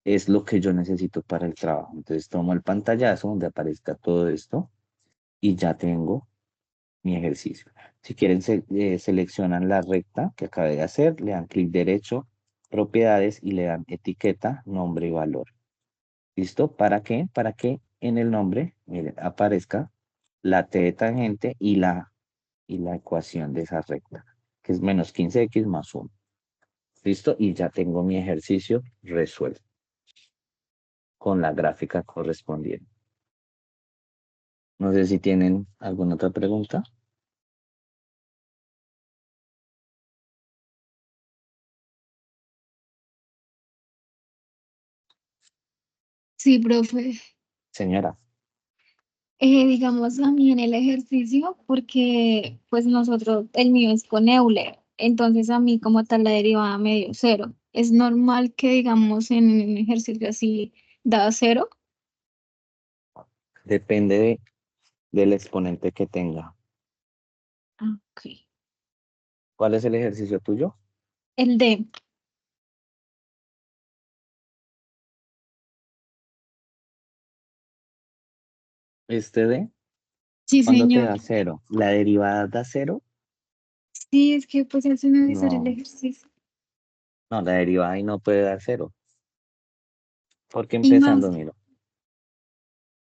Speaker 1: es lo que yo necesito para el trabajo. Entonces tomo el pantallazo donde aparezca todo esto y ya tengo mi ejercicio. Si quieren, seleccionan la recta que acabé de hacer, le dan clic derecho, propiedades y le dan etiqueta, nombre y valor. ¿Listo? ¿Para qué? Para que en el nombre aparezca la t de tangente y la ecuación de esa recta, que es menos 15x más 1. ¿Listo? Y ya tengo mi ejercicio resuelto con la gráfica correspondiente. No sé si tienen alguna otra pregunta.
Speaker 4: Sí, profe.
Speaker 1: Señora,
Speaker 4: Digamos a mí en el ejercicio, porque pues nosotros, el mío es con Euler, entonces a mí como tal la derivada me dio 0. Es normal que digamos en un ejercicio así da 0.
Speaker 1: depende del exponente que tenga.
Speaker 4: Ok.
Speaker 1: ¿Cuál es el ejercicio tuyo?
Speaker 4: El D.
Speaker 1: Este de,
Speaker 4: Sí,
Speaker 1: ¿cuándo te
Speaker 4: señor.
Speaker 1: da 0? ¿La derivada da 0?
Speaker 4: Sí, es que pues es necesario el
Speaker 1: No,
Speaker 4: ejercicio.
Speaker 1: no, la derivada ahí no puede dar 0. Porque
Speaker 4: Y más,
Speaker 1: empezando, mira,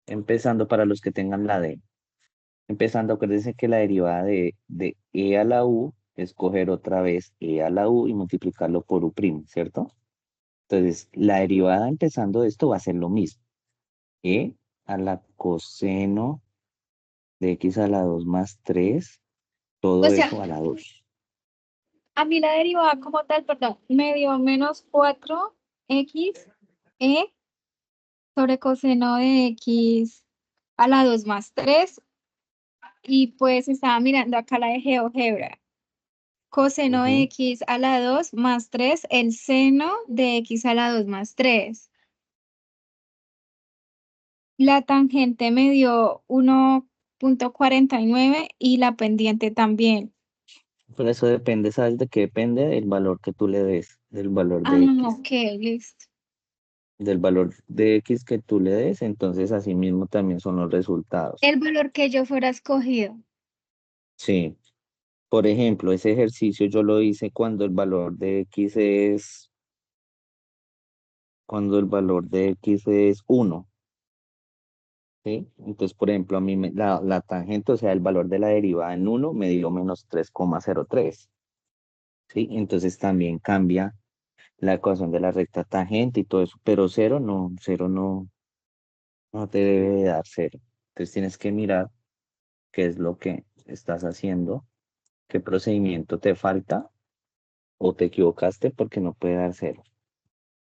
Speaker 1: empezando para los que tengan la D. Empezando, acuérdense que la derivada de e a la u es coger otra vez e a la u y multiplicarlo por u', ¿cierto? Entonces, la derivada empezando de esto va a ser lo mismo. E a la coseno de x a la 2 más 3,
Speaker 4: o
Speaker 1: todo
Speaker 4: sea,
Speaker 1: eso a la 2.
Speaker 4: A mí la derivada como tal, perdón, me dio menos 4x sobre coseno de x a la 2 más 3 y pues estaba mirando acá la de GeoGebra. Coseno de
Speaker 1: Ujú.
Speaker 4: x a la 2 más 3 el seno de x a la 2 más 3. La tangente me dio 1,49 y la pendiente también.
Speaker 1: Pero eso depende, ¿sabes de qué depende? Del valor que tú le des, del valor
Speaker 4: Ah,
Speaker 1: de X.
Speaker 4: ok, listo.
Speaker 1: Del valor de X que tú le des, entonces así mismo también son los resultados.
Speaker 4: El valor que yo fuera escogido.
Speaker 1: Sí, por ejemplo, ese ejercicio yo lo hice cuando el valor de X es 1, ¿sí? Entonces, por ejemplo, a mí la tangente, o sea, el valor de la derivada en 1 me dio menos 3,03, ¿sí? Entonces también cambia la ecuación de la recta tangente y todo eso, pero cero no te debe de dar cero. Entonces tienes que mirar qué es lo que estás haciendo, qué procedimiento te falta o te equivocaste porque no puede dar cero.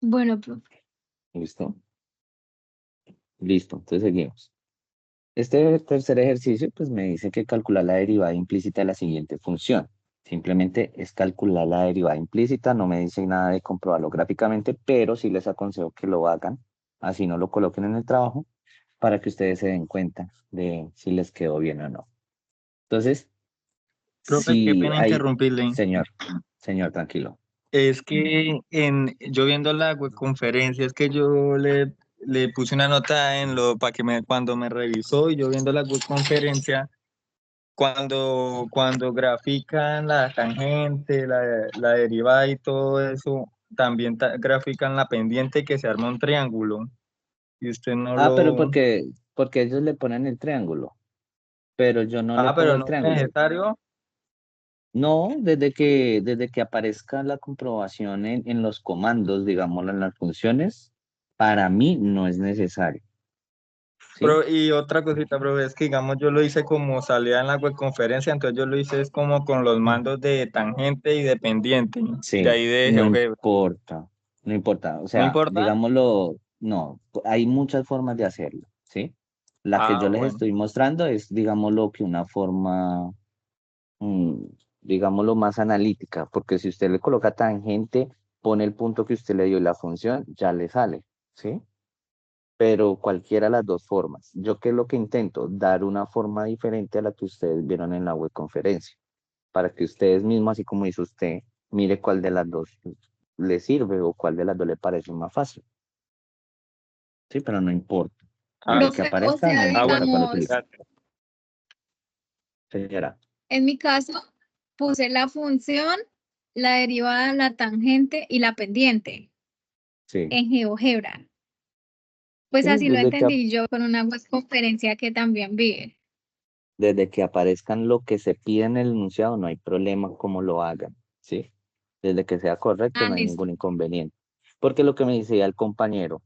Speaker 4: Bueno, profe.
Speaker 1: ¿Listo? Listo, entonces seguimos. Este tercer ejercicio pues me dice que calcular la derivada implícita de la siguiente función. Simplemente es calcular la derivada implícita, no me dice nada de comprobarlo gráficamente, pero sí les aconsejo que lo hagan, así no lo coloquen en el trabajo, para que ustedes se den cuenta de si les quedó bien o no. Entonces,
Speaker 3: Profe, qué
Speaker 1: si
Speaker 3: pena
Speaker 1: hay,
Speaker 3: interrumpirle.
Speaker 1: señor, tranquilo.
Speaker 3: Es que yo viendo la webconferencia, es que le puse una nota en lo para que cuando me revisó y yo viendo la webconferencia, cuando grafican la tangente, la derivada y todo eso, también grafican la pendiente que se arma un triángulo. Y usted no
Speaker 1: Ah, pero
Speaker 3: lo.
Speaker 1: porque ellos le ponen el triángulo, pero yo no le
Speaker 3: Ah,
Speaker 1: pongo
Speaker 3: pero
Speaker 1: el
Speaker 3: no es
Speaker 1: triángulo.
Speaker 3: necesario.
Speaker 1: No, desde que aparezca la comprobación en los comandos, digámoslo, en las funciones, para mí no es necesario, ¿sí?
Speaker 3: Y otra cosita, bro, es que digamos yo lo hice como salía en la webconferencia, entonces yo lo hice es como con los mandos de tangente y de pendiente, de
Speaker 1: Sí,
Speaker 3: ahí de
Speaker 1: no
Speaker 3: GeoGebra.
Speaker 1: importa, no importa. O
Speaker 3: ¿No
Speaker 1: sea,
Speaker 3: importa?
Speaker 1: digámoslo, no, hay muchas formas de hacerlo, ¿sí? La que yo
Speaker 3: Ah,
Speaker 1: les
Speaker 3: bueno.
Speaker 1: estoy mostrando es, digámoslo, que una forma, mm, digámoslo, más analítica, porque si usted le coloca tangente, pone el punto que usted le dio y la función, ya le sale, ¿sí? Pero cualquiera de las dos formas. Yo qué es lo que intento, dar una forma diferente a la que ustedes vieron en la web conferencia, para que ustedes mismos, así como hizo usted, mire cuál de las dos le sirve o cuál de las dos le parece más fácil. Sí, pero no importa.
Speaker 3: Ah,
Speaker 1: Desde que
Speaker 4: Profe, o
Speaker 1: aparezca, no
Speaker 4: sea,
Speaker 1: importa
Speaker 3: bueno,
Speaker 1: cuál
Speaker 4: digamos,
Speaker 1: utilice.
Speaker 3: gracias.
Speaker 1: Señora,
Speaker 4: en mi caso, puse la función, la derivada, la tangente y la pendiente
Speaker 1: sí.
Speaker 4: en GeoGebra. Pues
Speaker 1: Sí,
Speaker 4: así lo entendí yo con una conferencia que también vi.
Speaker 1: desde que aparezcan lo que se pide en el enunciado, no hay problema cómo lo hagan, ¿sí? Desde que sea correcto,
Speaker 4: Ah,
Speaker 1: no hay
Speaker 4: listo.
Speaker 1: ningún inconveniente. Porque lo que me decía el compañero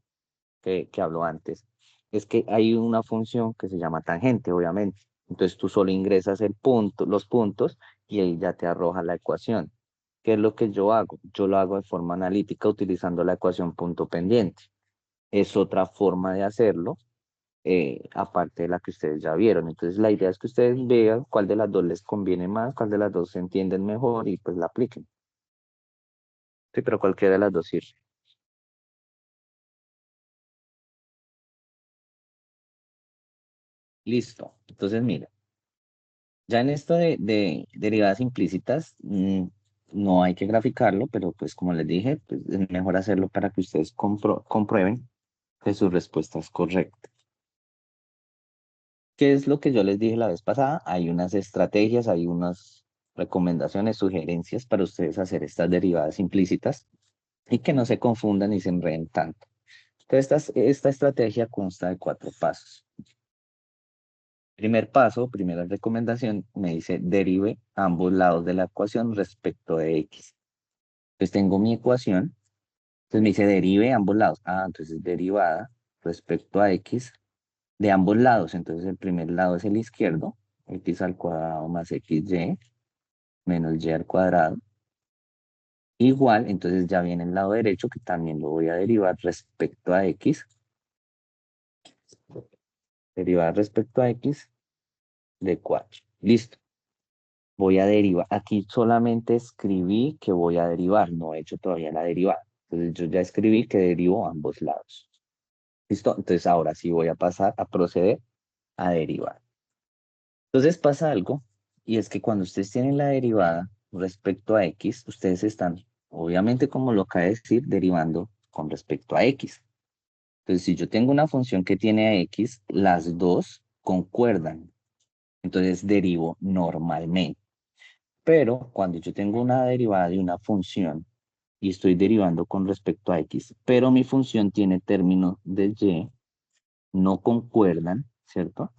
Speaker 1: que habló antes, es que hay una función que se llama tangente, obviamente. Entonces tú solo ingresas el punto, los puntos y ahí ya te arroja la ecuación. ¿Qué es lo que yo hago? Yo lo hago de forma analítica utilizando la ecuación punto pendiente. Es otra forma de hacerlo, aparte de la que ustedes ya vieron. Entonces la idea es que ustedes vean cuál de las dos les conviene más, cuál de las dos se entienden mejor y pues la apliquen. Sí, pero cualquiera de las dos sirve. Listo. Entonces, mira. Ya en esto de derivadas implícitas, no hay que graficarlo, pero pues como les dije, pues, es mejor hacerlo para que ustedes comprueben que su respuesta es correcta. ¿Qué es lo que yo les dije la vez pasada? Hay unas estrategias, hay unas recomendaciones, sugerencias para ustedes hacer estas derivadas implícitas y que no se confundan y se enreden tanto. Entonces, esta estrategia consta de 4 pasos. Primer paso, primera recomendación, me dice derive ambos lados de la ecuación respecto de x. Pues tengo mi ecuación, entonces me dice derive ambos lados. Ah, entonces derivada respecto a x de ambos lados. Entonces el primer lado es el izquierdo, x al cuadrado más xy menos y al cuadrado. Igual, entonces ya viene el lado derecho que también lo voy a derivar respecto a X. Derivar respecto a X de 4. Listo. Voy a derivar. Aquí solamente escribí que voy a derivar, no he hecho todavía la derivada. Entonces yo ya escribí que derivo ambos lados. ¿Listo? Entonces ahora sí voy a pasar a proceder a derivar. Entonces pasa algo, y es que cuando ustedes tienen la derivada respecto a X, ustedes están, obviamente como lo acaba de decir, derivando con respecto a X. Entonces si yo tengo una función que tiene a X, las dos concuerdan. Entonces derivo normalmente. Pero cuando yo tengo una derivada de una función y estoy derivando con respecto a X, pero mi función tiene términos de Y, no concuerdan, ¿cierto?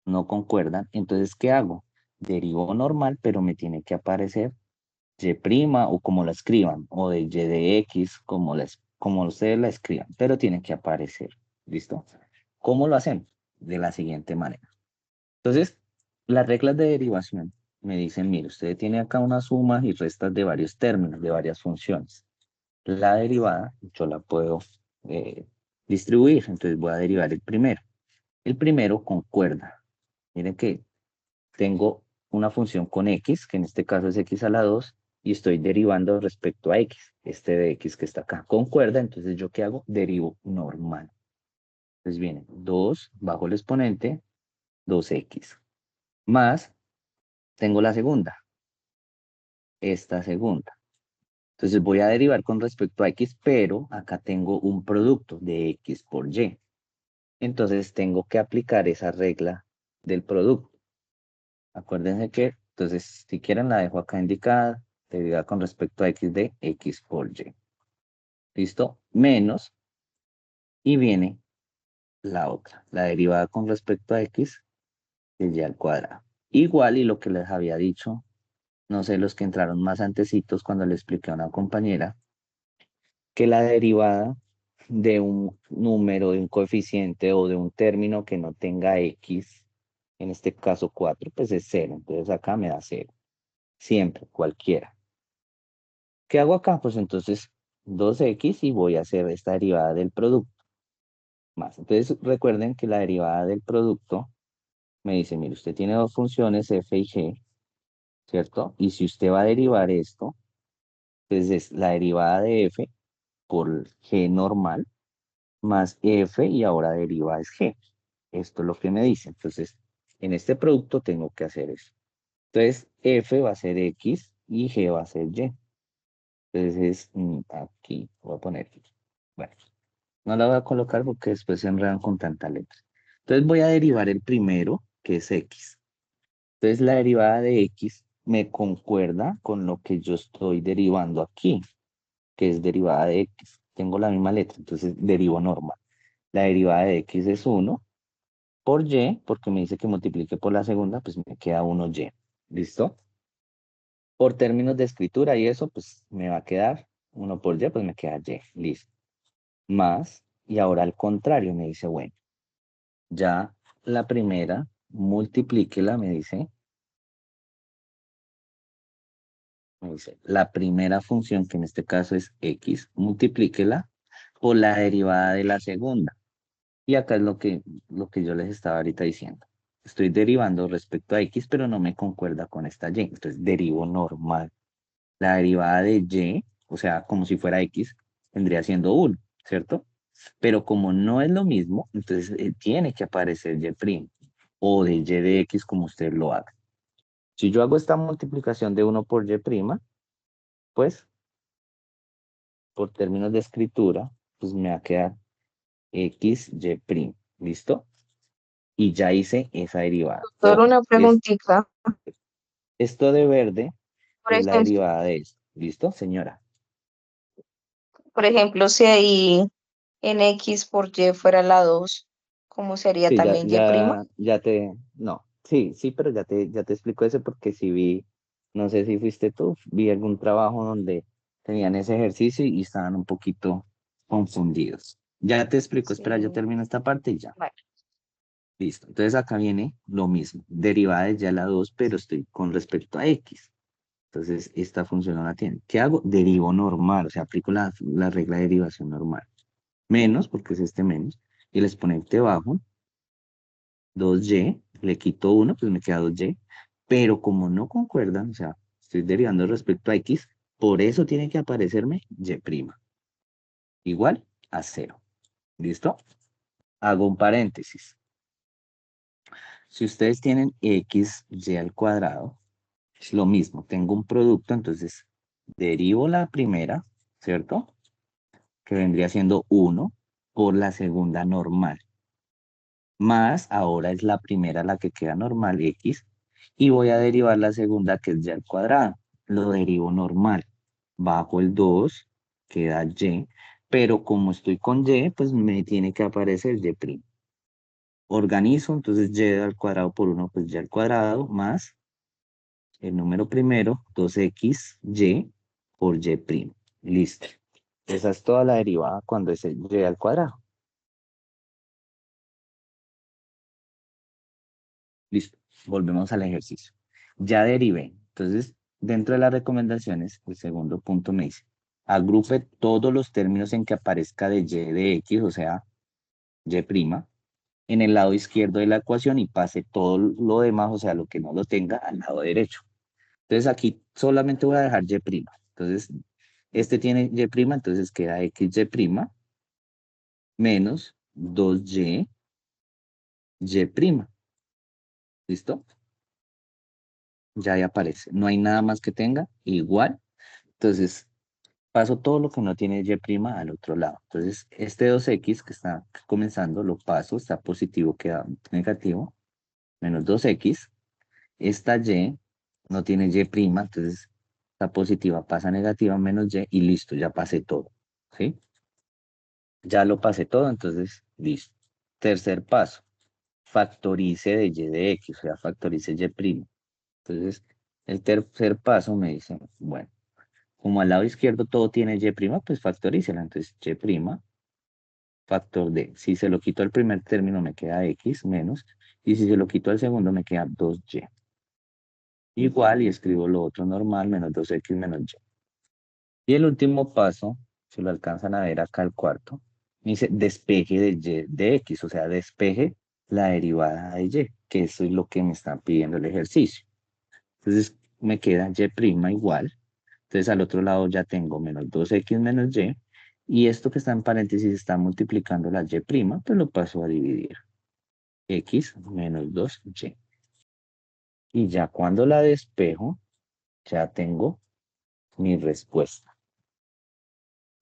Speaker 1: No concuerdan. Entonces, ¿qué hago? Derivo normal, pero me tiene que aparecer Y' o como la escriban, o de Y de X, como ustedes la escriban, pero tiene que aparecer. ¿Listo? ¿Cómo lo hacemos? De la siguiente manera. Entonces, las reglas de derivación me dicen, mire, usted tiene acá una suma y restas de varios términos, de varias funciones. La derivada yo la puedo distribuir, entonces voy a derivar el primero. El primero concuerda. Miren que tengo una función con x, que en este caso es x a la 2, y estoy derivando respecto a x, este de x que está acá. Concuerda, entonces ¿yo qué hago? Derivo normal. Entonces viene 2 bajo el exponente, 2x, más, tengo la segunda, esta segunda. Entonces voy a derivar con respecto a x, pero acá tengo un producto de x por y. Entonces tengo que aplicar esa regla del producto. Acuérdense que, entonces, si quieren la dejo acá indicada, derivar con respecto a x de x por y. ¿Listo? Menos, y viene la otra, la derivada con respecto a x de y al cuadrado. Igual, y lo que les había dicho, no sé, los que entraron más antecitos cuando le expliqué a una compañera, que la derivada de un número, de un coeficiente o de un término que no tenga x, en este caso 4, pues es 0. Entonces acá me da 0. Siempre, cualquiera. ¿Qué hago acá? Pues entonces 2x y voy a hacer esta derivada del producto. Más. Entonces recuerden que la derivada del producto me dice, mire, usted tiene dos funciones f y g, ¿cierto? Y si usted va a derivar esto, pues es la derivada de f por g normal más f y ahora deriva es g. Esto es lo que me dice. Entonces, en este producto tengo que hacer eso. Entonces, f va a ser x y g va a ser y. Entonces, aquí voy a poner x. Bueno, no la voy a colocar porque después se enredan con tanta letra. Entonces voy a derivar el primero, que es x. Entonces la derivada de x me concuerda con lo que yo estoy derivando aquí, que es derivada de x. Tengo la misma letra, entonces derivo normal. La derivada de x es 1 por y, porque me dice que multiplique por la segunda, pues me queda 1y. ¿Listo? Por términos de escritura y eso, pues me va a quedar 1 por y, pues me queda y. Listo. Más, y ahora al contrario, me dice, bueno, ya la primera, multiplíquela, me dice, la primera función, que en este caso es x, multiplíquela por la derivada de la segunda. Y acá es lo que yo les estaba ahorita diciendo. Estoy derivando respecto a x, pero no me concuerda con esta y. Entonces derivo normal. La derivada de y, o sea, como si fuera x, vendría siendo 1, ¿cierto? Pero como no es lo mismo, entonces tiene que aparecer y' o de y de x como usted lo haga. Si yo hago esta multiplicación de 1 por y', pues por términos de escritura, pues me va a quedar x, y'. ¿Listo? Y ya hice esa derivada.
Speaker 5: Doctor,
Speaker 1: Ojo,
Speaker 5: una preguntita.
Speaker 1: esto de verde
Speaker 5: Por
Speaker 1: es la
Speaker 5: ejemplo,
Speaker 1: derivada de esto. ¿Listo, señora?
Speaker 5: si ahí en X por Y fuera la 2, ¿cómo sería
Speaker 1: Sí,
Speaker 5: también Y'?
Speaker 1: no, sí, pero ya te explico eso porque si vi, no sé si fuiste tú, vi algún trabajo donde tenían ese ejercicio y estaban un poquito confundidos. Ya te explico,
Speaker 5: Sí.
Speaker 1: espera, yo termino esta parte y ya.
Speaker 5: Bueno,
Speaker 1: Listo. Entonces acá viene lo mismo, derivada de ya la 2, pero estoy con respecto a x. Entonces, esta función no la tiene. ¿Qué hago? Derivo normal, o sea, aplico la regla de derivación normal. Menos, porque es este menos, y el exponente bajo, 2y, le quito 1, pues me queda 2y, pero como no concuerdan, o sea, estoy derivando respecto a x, por eso tiene que aparecerme y', igual a 0. ¿Listo? Hago un paréntesis. Si ustedes tienen xy al cuadrado, es lo mismo, tengo un producto, entonces derivo la primera, ¿cierto? Que vendría siendo 1 por la segunda normal. Más ahora es la primera la que queda normal, x, y voy a derivar la segunda que es y al cuadrado. Lo derivo normal. Bajo el 2, queda y, pero como estoy con y, pues me tiene que aparecer y'. Organizo, entonces y al cuadrado por 1, pues y al cuadrado, más el número primero, 2xy por y'. Listo. Esa es toda la derivada cuando es el y al cuadrado. Listo. Volvemos al ejercicio. Ya derivé. Entonces, dentro de las recomendaciones, el segundo punto me dice, agrupe todos los términos en que aparezca de y de x, o sea, y', en el lado izquierdo de la ecuación y pase todo lo demás, o sea, lo que no lo tenga, al lado derecho. Entonces, aquí solamente voy a dejar y'. Entonces, este tiene y', entonces queda xy' menos 2y, y'. ¿Listo? Ya ahí aparece. No hay nada más que tenga igual. Entonces, paso todo lo que no tiene y' al otro lado. Entonces, este 2x que está comenzando, lo paso, está positivo, queda negativo, menos 2x. Esta y no tiene y', entonces está positiva, pasa negativa, menos y listo, ya pasé todo. ¿Sí? Ya lo pasé todo, entonces, listo. Tercer paso, factorice de y de x, o sea, factorice y'. Entonces, el tercer paso me dice, bueno, como al lado izquierdo todo tiene y', pues factorícela. Entonces, y', factor de, si se lo quito al primer término me queda x menos, y si se lo quito al segundo me queda 2y. Igual, y escribo lo otro normal, menos 2x menos y. Y el último paso, si lo alcanzan a ver acá al cuarto, me dice despeje de y de x, o sea, despeje la derivada de y, que eso es lo que me está pidiendo el ejercicio. Entonces, me queda y' igual. Entonces al otro lado ya tengo menos 2x menos y esto que está en paréntesis está multiplicando la y', pues lo paso a dividir. X menos 2y. Y ya cuando la despejo, ya tengo mi respuesta.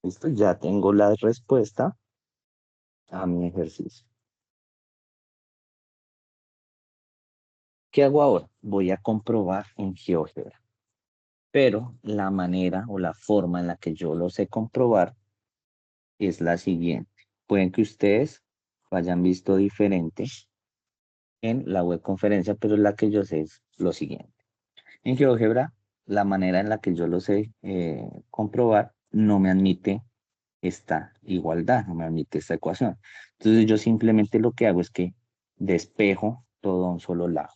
Speaker 1: ¿Listo? Ya tengo la respuesta a mi ejercicio. ¿Qué hago ahora? Voy a comprobar en GeoGebra. Pero la manera o la forma en la que yo lo sé comprobar es la siguiente. Pueden que ustedes lo hayan visto diferente en la web conferencia, pero la que yo sé es lo siguiente. En GeoGebra, la manera en la que yo lo sé comprobar no me admite esta igualdad, no me admite esta ecuación. Entonces yo simplemente lo que hago es que despejo todo a un solo lado.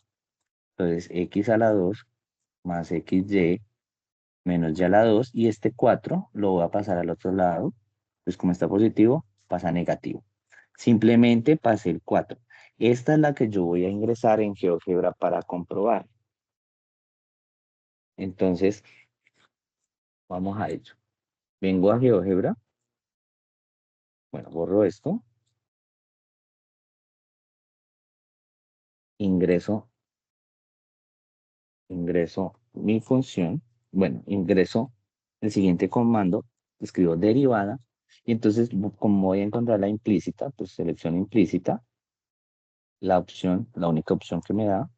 Speaker 1: Entonces x a la 2 más xy menos y a la 2 y este 4 lo voy a pasar al otro lado. Pues como está positivo, pasa negativo. Simplemente pasé el 4. Esta es la que yo voy a ingresar en GeoGebra para comprobar. Entonces, vamos a ello. Vengo a GeoGebra. Bueno, borro esto. Ingreso mi función. Bueno, ingreso el siguiente comando. Escribo derivada. Y entonces, como voy a encontrar la implícita, pues selecciono implícita. La única opción que me da.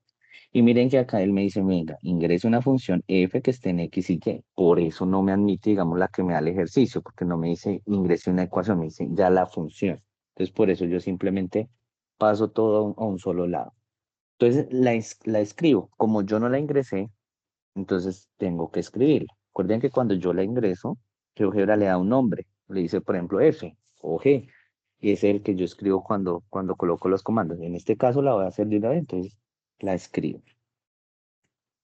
Speaker 1: Y miren que acá él me dice, venga, ingrese una función f que esté en x y y. Por eso no me admite, digamos, la que me da el ejercicio, porque no me dice ingrese una ecuación, me dice ya la función. Entonces, por eso yo simplemente paso todo a un solo lado. Entonces, la escribo. Como yo no la ingresé, entonces tengo que escribirla. Recuerden que cuando yo la ingreso, GeoGebra le da un nombre. Le dice, por ejemplo, f o g. Y ese es el que yo escribo cuando coloco los comandos. En este caso la voy a hacer de una vez, entonces la escribo.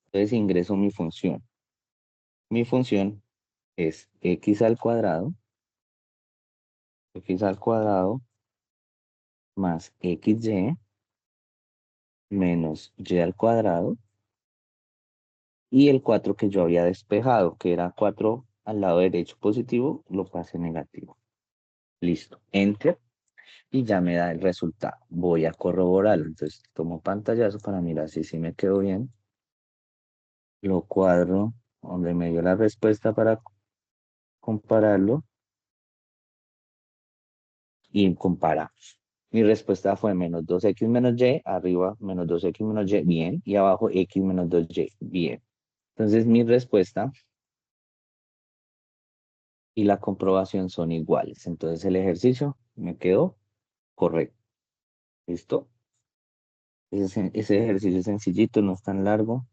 Speaker 1: Entonces ingreso mi función. Mi función es x al cuadrado más xy menos y al cuadrado y el 4 que yo había despejado, que era 4 al lado derecho positivo, lo pasé negativo. Listo, enter y ya me da el resultado. Voy a corroborarlo, entonces tomo pantallazo para mirar si me quedó bien. Lo cuadro donde me dio la respuesta para compararlo y comparamos. Mi respuesta fue menos 2x menos y, arriba menos 2x menos y, bien, y abajo x menos 2y, bien. Entonces mi respuesta y la comprobación son iguales. Entonces el ejercicio me quedó correcto. ¿Listo? Ese ejercicio es sencillito, no es tan largo.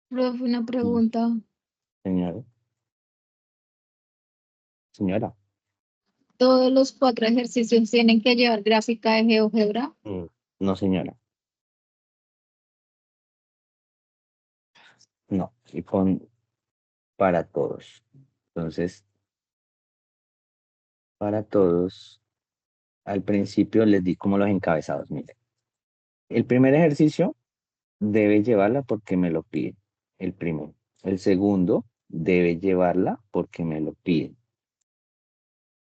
Speaker 4: Profe, una pregunta.
Speaker 1: Señora, señora.
Speaker 4: ¿Todos los 4 ejercicios tienen que llevar gráfica de GeoGebra?
Speaker 1: No, señora. No. Y pon para todos. Entonces, para todos, al principio les di como los encabezados. Miren, el primer ejercicio debe llevarla porque me lo piden. El primero. El segundo debe llevarla porque me lo piden.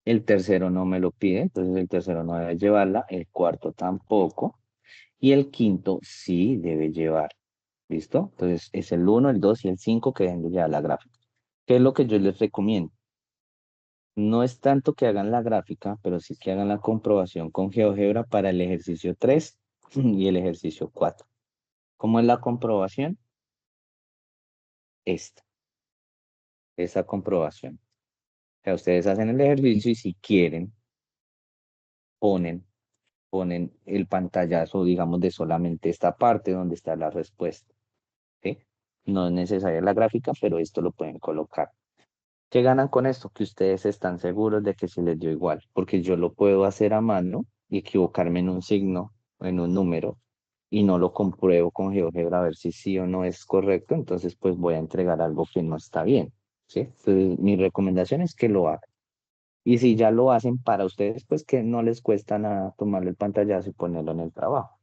Speaker 1: El tercero no me lo pide, entonces el tercero no debe llevarla. El cuarto tampoco. Y el quinto sí debe llevar. ¿Listo? Entonces es el 1, el 2 y el 5 que deben de llevar la gráfica. ¿Qué es lo que yo les recomiendo? No es tanto que hagan la gráfica, pero sí que hagan la comprobación con GeoGebra para el ejercicio 3 y el ejercicio 4. ¿Cómo es la comprobación? Esa comprobación. O sea, ustedes hacen el ejercicio y si quieren, ponen, ponen el pantallazo, digamos, de solamente esta parte donde está la respuesta. ¿Sí? No es necesaria la gráfica, pero esto lo pueden colocar. ¿Qué ganan con esto? Que ustedes están seguros de que se les dio igual, porque yo lo puedo hacer a mano y equivocarme en un signo o en un número y no lo compruebo con GeoGebra a ver si sí o no es correcto, entonces pues voy a entregar algo que no está bien, ¿sí? Entonces mi recomendación es que lo hagan. Y si ya lo hacen para ustedes, pues que no les cuesta nada tomarle el pantallazo y ponerlo en el trabajo.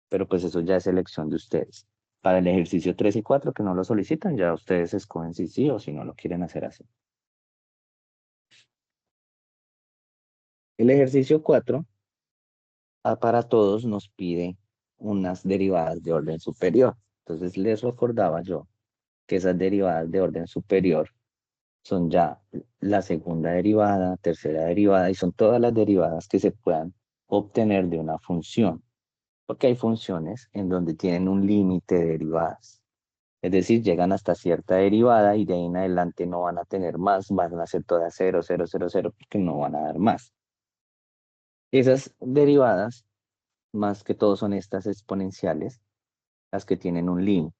Speaker 1: Pero pues eso ya es elección de ustedes. Para el ejercicio 3 y 4 que no lo solicitan, ya ustedes escogen si sí o si no lo quieren hacer así. El ejercicio 4 para todos nos pide unas derivadas de orden superior. Entonces les recordaba yo que esas derivadas de orden superior son ya la segunda derivada, tercera derivada y son todas las derivadas que se puedan obtener de una función. Porque hay funciones en donde tienen un límite de derivadas. Es decir, llegan hasta cierta derivada y de ahí en adelante no van a tener más, van a ser todas 0, 0, 0, 0, porque no van a dar más. Esas derivadas, más que todo, son estas exponenciales, las que tienen un límite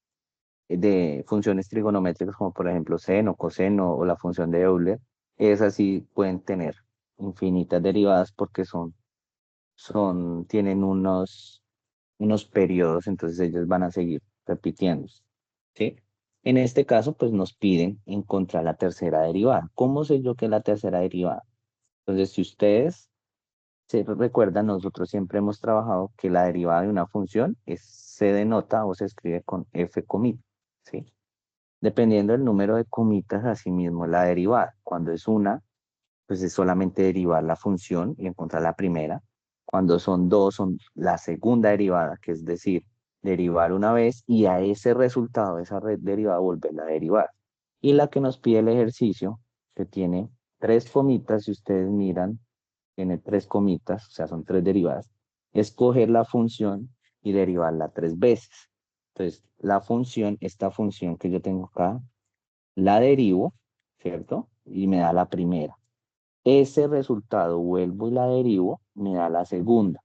Speaker 1: de funciones trigonométricas, como por ejemplo seno, coseno o la función de Euler. Esas sí pueden tener infinitas derivadas porque tienen unos periodos, entonces ellos van a seguir repitiendo. ¿Sí? En este caso, pues nos piden encontrar la tercera derivada. ¿Cómo sé yo que es la tercera derivada? Entonces, si ustedes se recuerdan, nosotros siempre hemos trabajado que la derivada de una función se denota o se escribe con f comita, ¿sí? Dependiendo del número de comitas, asimismo la derivada. Cuando es una, pues es solamente derivar la función y encontrar la primera. Cuando son dos, son la segunda derivada, que es decir, derivar una vez y a ese resultado, esa derivada, volverla a derivar. Y la que nos pide el ejercicio, que tiene 3 comitas, si ustedes miran, tiene 3 comitas, o sea, son 3 derivadas, es coger la función y derivarla 3 veces. Entonces, la función, esta función que yo tengo acá, la derivo, ¿cierto? Y me da la primera. Ese resultado vuelvo y la derivo, me da la segunda.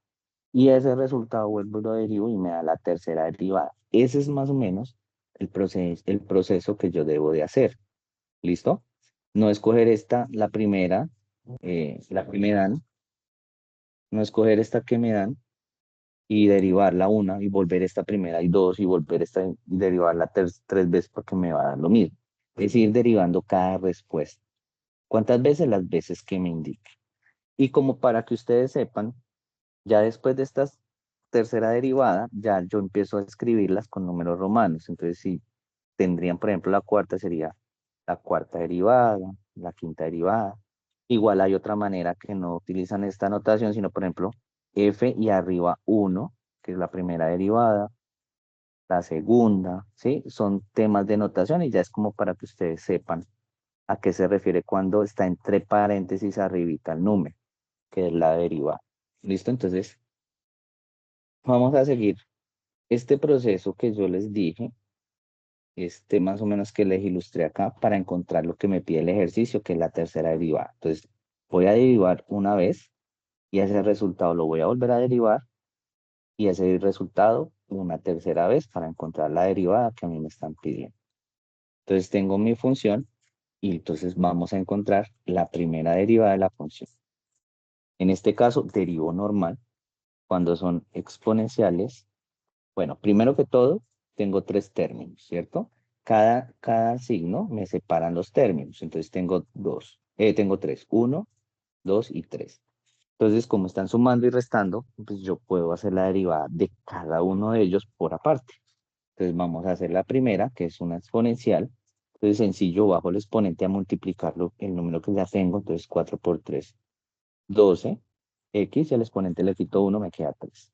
Speaker 1: Y ese resultado vuelvo y lo derivo y me da la tercera derivada. Ese es más o menos el proceso que yo debo de hacer. ¿Listo? No escoger esta, la que me dan, no escoger esta que me dan y derivarla una y volver esta primera y dos y volver esta y derivarla tres veces porque me va a dar lo mismo. Es decir, derivando cada respuesta. ¿Cuántas veces? Las veces que me indique. Y como para que ustedes sepan, ya después de esta tercera derivada, ya yo empiezo a escribirlas con números romanos. Entonces, si tendrían, por ejemplo, la cuarta sería la cuarta derivada, la quinta derivada. Igual hay otra manera que no utilizan esta notación, sino, por ejemplo, f y arriba 1, que es la primera derivada, la segunda, ¿sí? Son temas de notación y ya es como para que ustedes sepan a qué se refiere cuando está entre paréntesis arribita el número, que es la derivada. ¿Listo? Entonces, vamos a seguir este proceso que yo les dije, este más o menos que les ilustré acá, para encontrar lo que me pide el ejercicio, que es la tercera derivada. Entonces, voy a derivar una vez y ese resultado lo voy a volver a derivar y ese resultado una tercera vez para encontrar la derivada que a mí me están pidiendo. Entonces, tengo mi función y entonces vamos a encontrar la primera derivada de la función. En este caso, derivo normal. Cuando son exponenciales, bueno, primero que todo, tengo tres términos, ¿cierto? Cada signo me separan los términos. Entonces tengo tres, uno, dos y tres. Entonces, como están sumando y restando, pues yo puedo hacer la derivada de cada uno de ellos por aparte. Entonces vamos a hacer la primera, que es una exponencial. Entonces sencillo, bajo el exponente a multiplicarlo, el número que ya tengo, entonces 4 por 3, 12. X y al exponente le quito 1, me queda 3.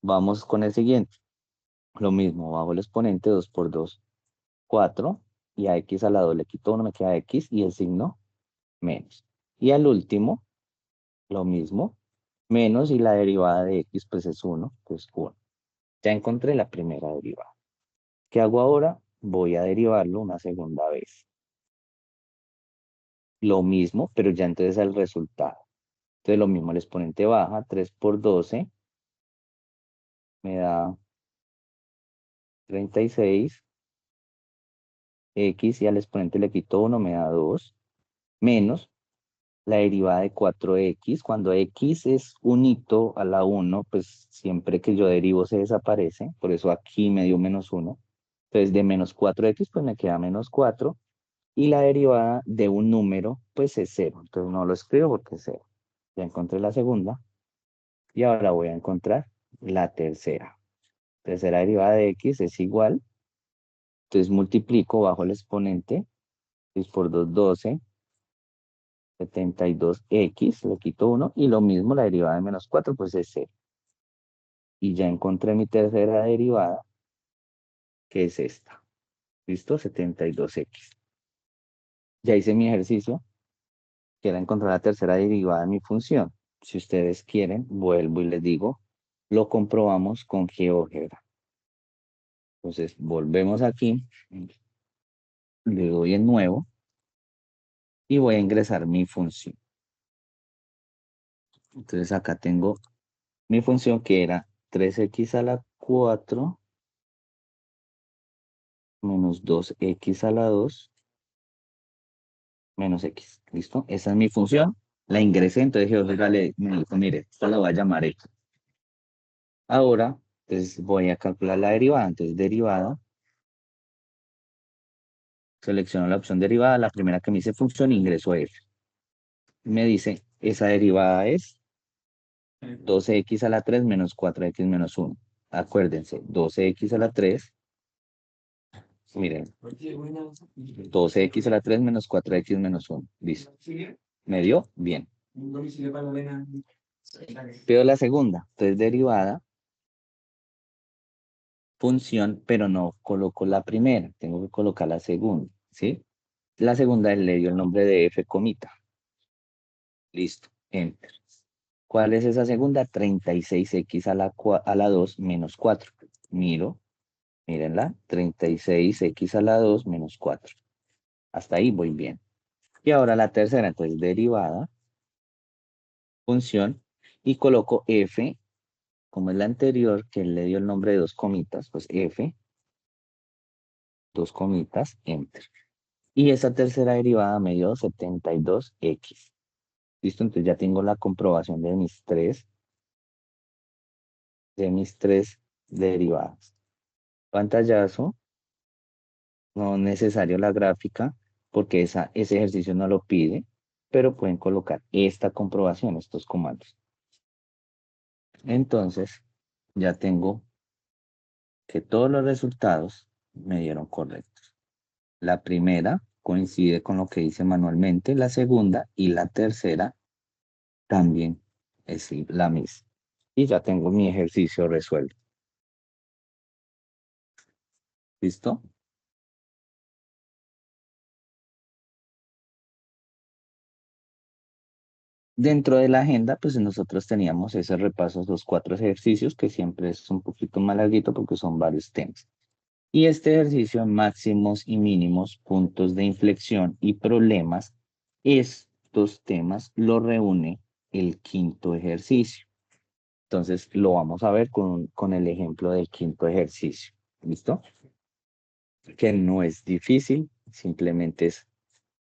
Speaker 1: Vamos con el siguiente. Lo mismo, bajo el exponente 2 por 2, 4. Y a x a la 2 le quito 1, me queda x y el signo menos. Y al último, lo mismo, menos y la derivada de x pues es 1, pues 1. Ya encontré la primera derivada. ¿Qué hago ahora? Voy a derivarlo una segunda vez. Lo mismo, pero ya entonces el resultado. Entonces lo mismo, el exponente baja, 3 por 12 me da 36. X y al exponente le quito 1, me da 2, menos la derivada de 4x. Cuando x es unito a la 1, pues siempre que yo derivo se desaparece, por eso aquí me dio menos 1. Entonces de menos 4x, pues me queda menos 4, y la derivada de un número, pues es 0. Entonces no lo escribo porque es 0. Ya encontré la segunda, y ahora voy a encontrar la tercera. Tercera derivada de x es igual, entonces multiplico bajo el exponente, 6 por 2, 12, 72x, le quito 1, y lo mismo la derivada de menos 4, pues es 0. Y ya encontré mi tercera derivada, que es esta. ¿Listo? 72x. Ya hice mi ejercicio, que era encontrar la tercera derivada de mi función. Si ustedes quieren, vuelvo y les digo, lo comprobamos con GeoGebra. Entonces, volvemos aquí, le doy en nuevo, y voy a ingresar mi función. Entonces, acá tengo mi función que era 3x a la 4 menos 2x a la 2 menos x. ¿Listo? Esa es mi función. La ingresé, entonces GeoGebra me dijo, mire, esta la voy a llamar x. Ahora, entonces voy a calcular la derivada. Entonces, derivada, selecciono la opción derivada, la primera que me dice función, ingreso f. Me dice, esa derivada es 12x a la 3 menos 4x menos 1. Acuérdense, 12x a la 3, miren, 12x a la 3 menos 4x menos 1. Listo. ¿Me dio? Bien. Pido la segunda. Entonces, derivada, función, pero no coloco la primera. Tengo que colocar la segunda, ¿sí? La segunda le dio el nombre de f comita. Listo. Enter. ¿Cuál es esa segunda? 36x a la 2 menos 4. Mírenla. 36x a la 2 menos 4. Hasta ahí voy bien. Y ahora la tercera, entonces derivada, función, y coloco f, como es la anterior, que le dio el nombre de dos comitas, pues f, dos comitas, enter. Y esa tercera derivada me dio 72x. ¿Listo? Entonces ya tengo la comprobación de mis tres de mis 3 derivadas. Pantallazo, no es necesario la gráfica porque ese ejercicio no lo pide, pero pueden colocar esta comprobación, estos comandos. Entonces, ya tengo que todos los resultados me dieron correctos. La primera coincide con lo que hice manualmente, la segunda y la tercera también es la misma. Y ya tengo mi ejercicio resuelto. ¿Listo? Dentro de la agenda, pues nosotros teníamos ese repaso, los 4 ejercicios, que siempre es un poquito más larguito porque son varios temas. Y este ejercicio, máximos y mínimos, puntos de inflexión y problemas, estos temas lo reúne el 5.º ejercicio. Entonces, lo vamos a ver con el ejemplo del 5.º ejercicio. ¿Listo? Que no es difícil, simplemente es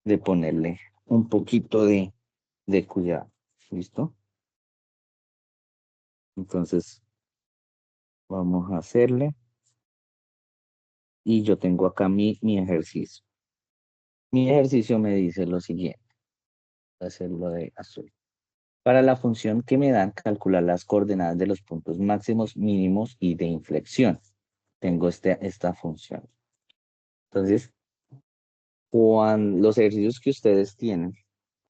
Speaker 1: de ponerle un poquito de cuidado. ¿Listo? Entonces, vamos a hacerle. Y yo tengo acá mi ejercicio. Mi ejercicio me dice lo siguiente. Voy a hacerlo de azul. Para la función que me dan, calcular las coordenadas de los puntos máximos, mínimos y de inflexión. Tengo esta función. Entonces, los ejercicios que ustedes tienen,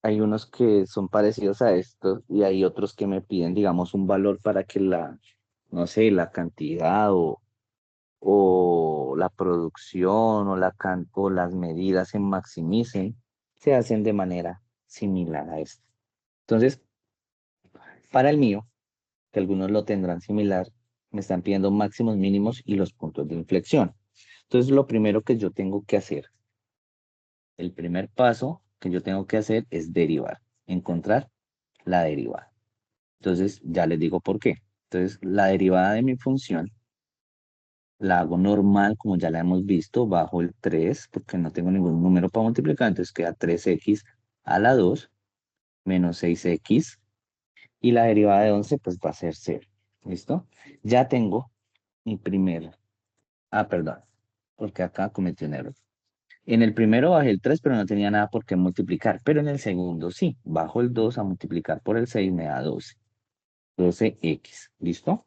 Speaker 1: hay unos que son parecidos a estos y hay otros que me piden, digamos, un valor para que no sé, la cantidad o la producción o las medidas se maximicen, se hacen de manera similar a esta. Entonces, para el mío, que algunos lo tendrán similar, me están pidiendo máximos, mínimos y los puntos de inflexión. Entonces, lo primero que yo tengo que hacer, el primer paso que yo tengo que hacer es derivar, encontrar la derivada. Entonces, ya les digo por qué. Entonces, la derivada de mi función la hago normal, como ya la hemos visto, bajo el 3, porque no tengo ningún número para multiplicar, entonces queda 3x a la 2 menos 6x, y la derivada de 11 pues va a ser 0. ¿Listo? Ya tengo mi primer, perdón, porque acá cometí un error. En el primero bajé el 3, pero no tenía nada por qué multiplicar, pero en el segundo sí, bajo el 2 a multiplicar por el 6 me da 12. 12x, ¿listo?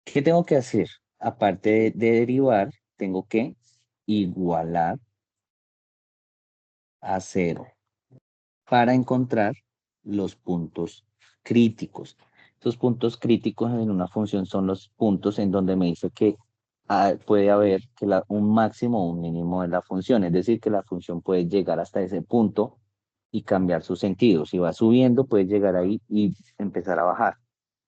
Speaker 1: ¿Qué tengo que hacer? Aparte de derivar, tengo que igualar a 0 para encontrar los puntos críticos. Estos puntos críticos en una función son los puntos en donde me dice que puede haber un máximo o un mínimo de la función, es decir, que la función puede llegar hasta ese punto y cambiar su sentido. Si va subiendo, puede llegar ahí y empezar a bajar.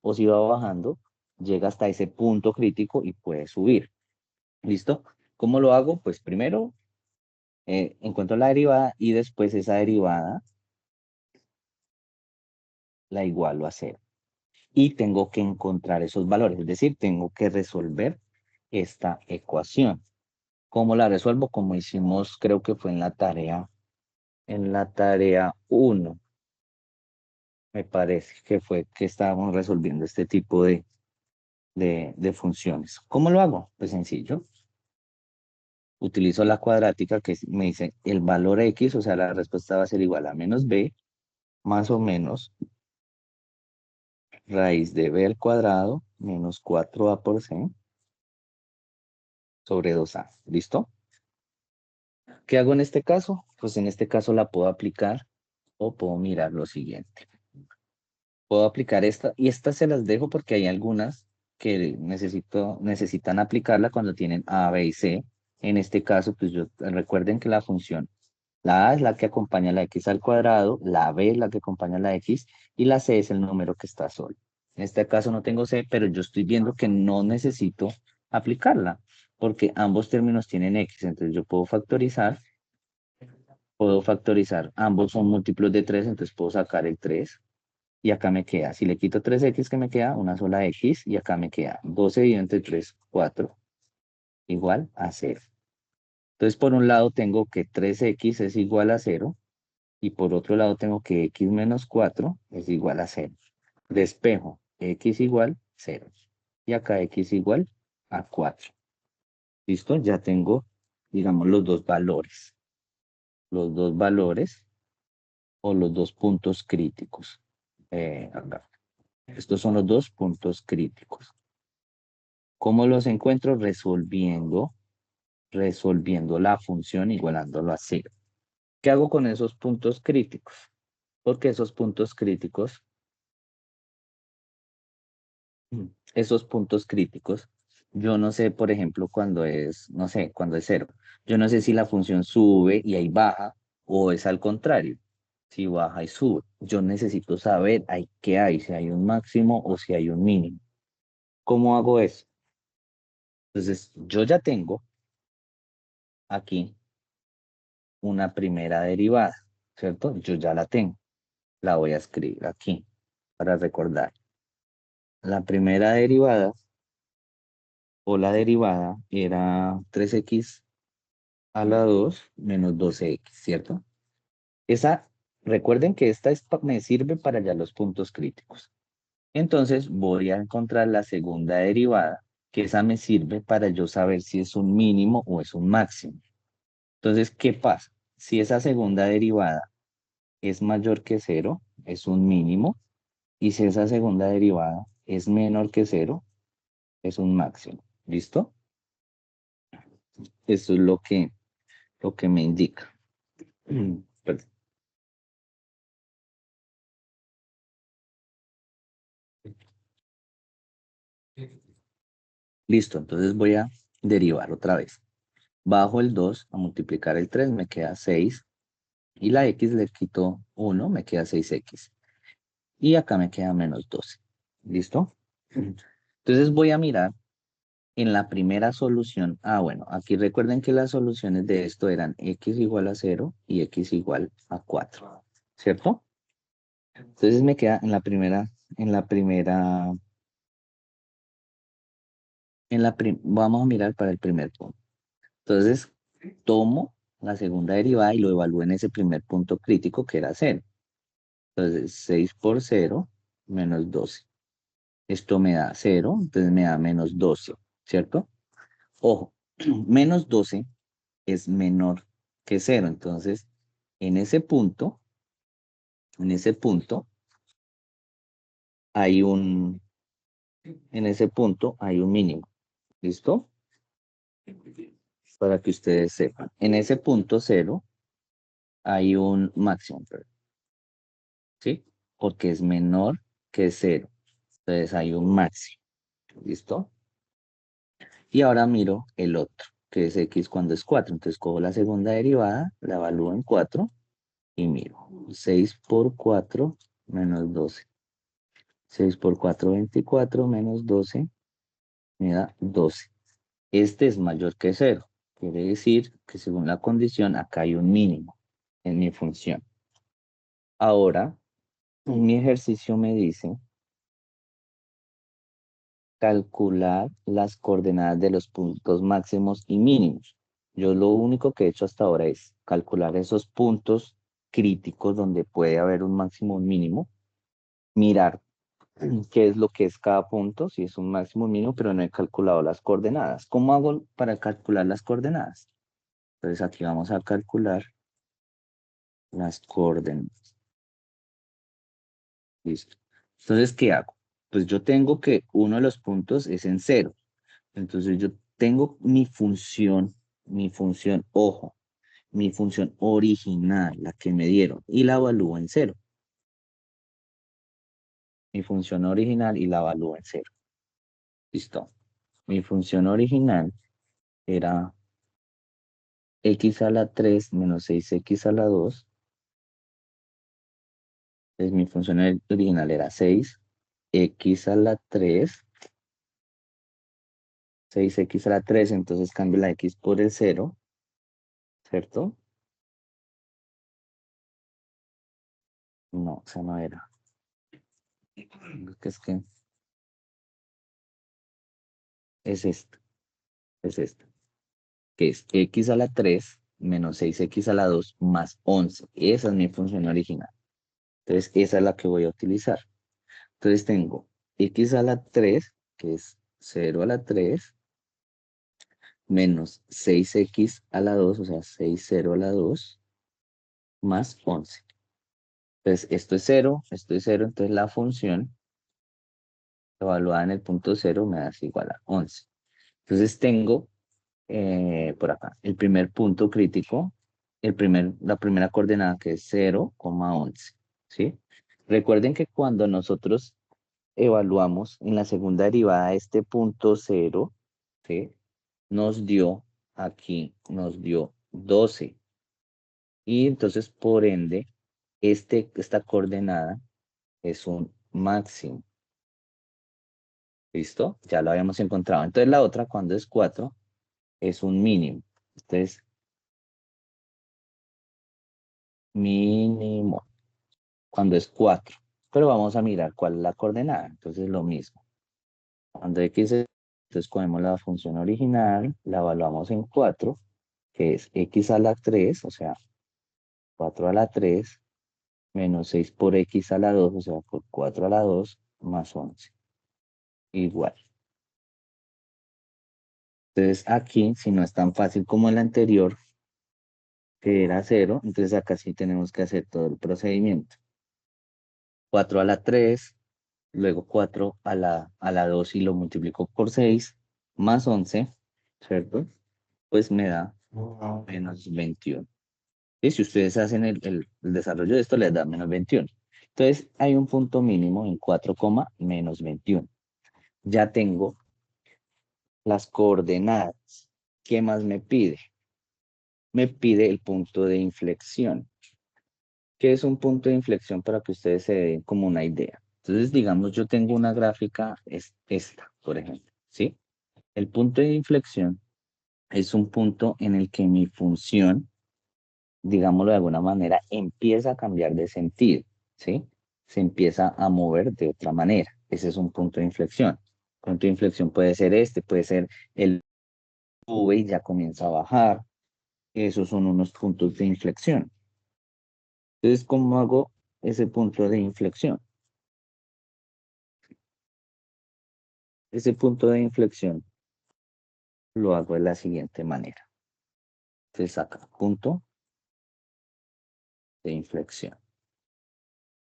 Speaker 1: O si va bajando, llega hasta ese punto crítico y puede subir. ¿Listo? ¿Cómo lo hago? Pues primero encuentro la derivada y después esa derivada la igualo a 0. Y tengo que encontrar esos valores, es decir, tengo que resolver esta ecuación. ¿Cómo la resuelvo? Como hicimos, creo que fue en la tarea 1, me parece que fue que estábamos resolviendo este tipo de funciones. ¿Cómo lo hago? Pues sencillo. Utilizo la cuadrática que me dice el valor x, o sea, la respuesta va a ser igual a menos b, más o menos raíz de b al cuadrado menos 4a por c sobre 2a. ¿Listo? ¿Qué hago en este caso? Pues en este caso la puedo aplicar o puedo mirar lo siguiente. Puedo aplicar esta y estas se las dejo porque hay algunas que necesitan aplicarla cuando tienen a, b y c. En este caso, pues recuerden que la función, la a es la que acompaña a la x al cuadrado, la b es la que acompaña a la x y la c es el número que está solo. En este caso no tengo c, pero yo estoy viendo que no necesito aplicarla porque ambos términos tienen x, entonces yo puedo factorizar, ambos son múltiplos de 3, entonces puedo sacar el 3 y acá me queda, si le quito 3x que me queda, una sola x y acá me queda 12 dividido entre 3, 4, igual a 0. Entonces por un lado tengo que 3x es igual a 0 y por otro lado tengo que x menos 4 es igual a 0. Despejo x igual 0. Y acá x igual a 4. ¿Listo? Ya tengo, digamos, los dos valores. Los dos valores o los dos puntos críticos. Acá. Estos son los dos puntos críticos. ¿Cómo los encuentro? Resolviendo la función igualándolo a 0. ¿Qué hago con esos puntos críticos? Porque esos puntos críticos, yo no sé, por ejemplo, cuando es, no sé, cuando es 0. Yo no sé si la función sube y ahí baja o es al contrario, si baja y sube. Yo necesito saber qué hay, si hay un máximo o si hay un mínimo. ¿Cómo hago eso? Entonces, yo ya tengo aquí una primera derivada, ¿cierto? Yo ya la tengo. La voy a escribir aquí para recordar. La primera derivada o la derivada era 3x a la 2 menos 12x, ¿cierto? Recuerden que esta me sirve para ya los puntos críticos. Entonces voy a encontrar la segunda derivada, que esa me sirve para yo saber si es un mínimo o es un máximo. Entonces, ¿qué pasa? Si esa segunda derivada es mayor que 0, es un mínimo, y si esa segunda derivada es menor que 0, es un máximo. ¿Listo? Eso es lo que me indica. Perdón. Listo, entonces voy a derivar otra vez. Bajo el 2 a multiplicar el 3 me queda 6. Y la x le quito 1, me queda 6x. Y acá me queda menos 12. ¿Listo? Entonces voy a mirar en la primera solución. Bueno, aquí recuerden que las soluciones de esto eran x igual a 0 y x igual a 4. ¿Cierto? Entonces me queda vamos a mirar para el primer punto. Entonces, tomo la segunda derivada y lo evalúo en ese primer punto crítico que era 0. Entonces, 6 por 0 menos 12. Esto me da 0, entonces me da menos 12, ¿cierto? Ojo, menos 12 es menor que 0. Entonces, en ese punto, hay un mínimo. ¿Listo? Para que ustedes sepan. En ese punto 0 hay un máximo, ¿sí? Porque es menor que 0. Entonces hay un máximo. ¿Listo? Y ahora miro el otro, que es x cuando es 4. Entonces cojo la segunda derivada, la evalúo en 4 y miro. 6 por 4 menos 12. 6 por 4, 24 menos 12 me da 12. Este es mayor que 0. Quiere decir que según la condición acá hay un mínimo en mi función. Ahora, mi ejercicio me dice calcular las coordenadas de los puntos máximos y mínimos. Yo lo único que he hecho hasta ahora es calcular esos puntos críticos donde puede haber un máximo o un mínimo, mirar qué es lo que es cada punto, si es un máximo o un mínimo, pero no he calculado las coordenadas. ¿Cómo hago para calcular las coordenadas? Entonces aquí vamos a calcular las coordenadas. Listo. Entonces, ¿qué hago? Pues yo tengo que uno de los puntos es en 0. Entonces yo tengo mi función, ojo, mi función original, la que me dieron, y la evalúo en 0. Mi función original y la evalúo en 0. Listo. Mi función original era x a la 3 menos 6x a la 2. Entonces mi función original era 6x a la 3. 6x a la 3, entonces cambio la x por el 0, ¿cierto? No, esa no era. Es que es esto, que es x a la 3 menos 6x a la 2 más 11. Esa es mi función original. Entonces, esa es la que voy a utilizar. Entonces, tengo x a la 3, que es 0 a la 3, menos 6x a la 2, o sea, 6, 0 a la 2, más 11. Entonces, esto es 0, entonces la función evaluada en el punto 0 me da igual a 11. Entonces tengo por acá el primer punto crítico, la primera coordenada que es 0,11, ¿sí? Recuerden que cuando nosotros evaluamos en la segunda derivada este punto 0, ¿sí? Nos dio 12. Y entonces, por ende, esta coordenada es un máximo. ¿Listo? Ya lo habíamos encontrado. Entonces, la otra, cuando es 4, es un mínimo. Entonces, mínimo, cuando es 4. Pero vamos a mirar cuál es la coordenada. Entonces, lo mismo. Cuando x es, entonces cogemos la función original, la evaluamos en 4, que es x a la 3, o sea, 4 a la 3, menos 6 por x a la 2, o sea, por 4 a la 2, más 11. Igual. Entonces, aquí, si no es tan fácil como el anterior, que era 0, entonces acá sí tenemos que hacer todo el procedimiento. 4 a la 3, luego 4 a la 2 y lo multiplico por 6, más 11, ¿cierto? Pues me da menos 21. Y si ustedes hacen el desarrollo de esto, les da menos 21. Entonces, hay un punto mínimo en 4, menos 21. Ya tengo las coordenadas. ¿Qué más me pide? Me pide el punto de inflexión. ¿Qué es un punto de inflexión para que ustedes se den como una idea? Entonces, digamos, yo tengo una gráfica, es esta, por ejemplo, ¿sí? El punto de inflexión es un punto en el que mi función, digámoslo de alguna manera, empieza a cambiar de sentido, ¿sí? Se empieza a mover de otra manera. Ese es un punto de inflexión. Punto de inflexión puede ser puede ser el sube y ya comienza a bajar. Esos son unos puntos de inflexión. Entonces, ¿cómo hago ese punto de inflexión? Ese punto de inflexión lo hago de la siguiente manera. Entonces, acá, punto de inflexión.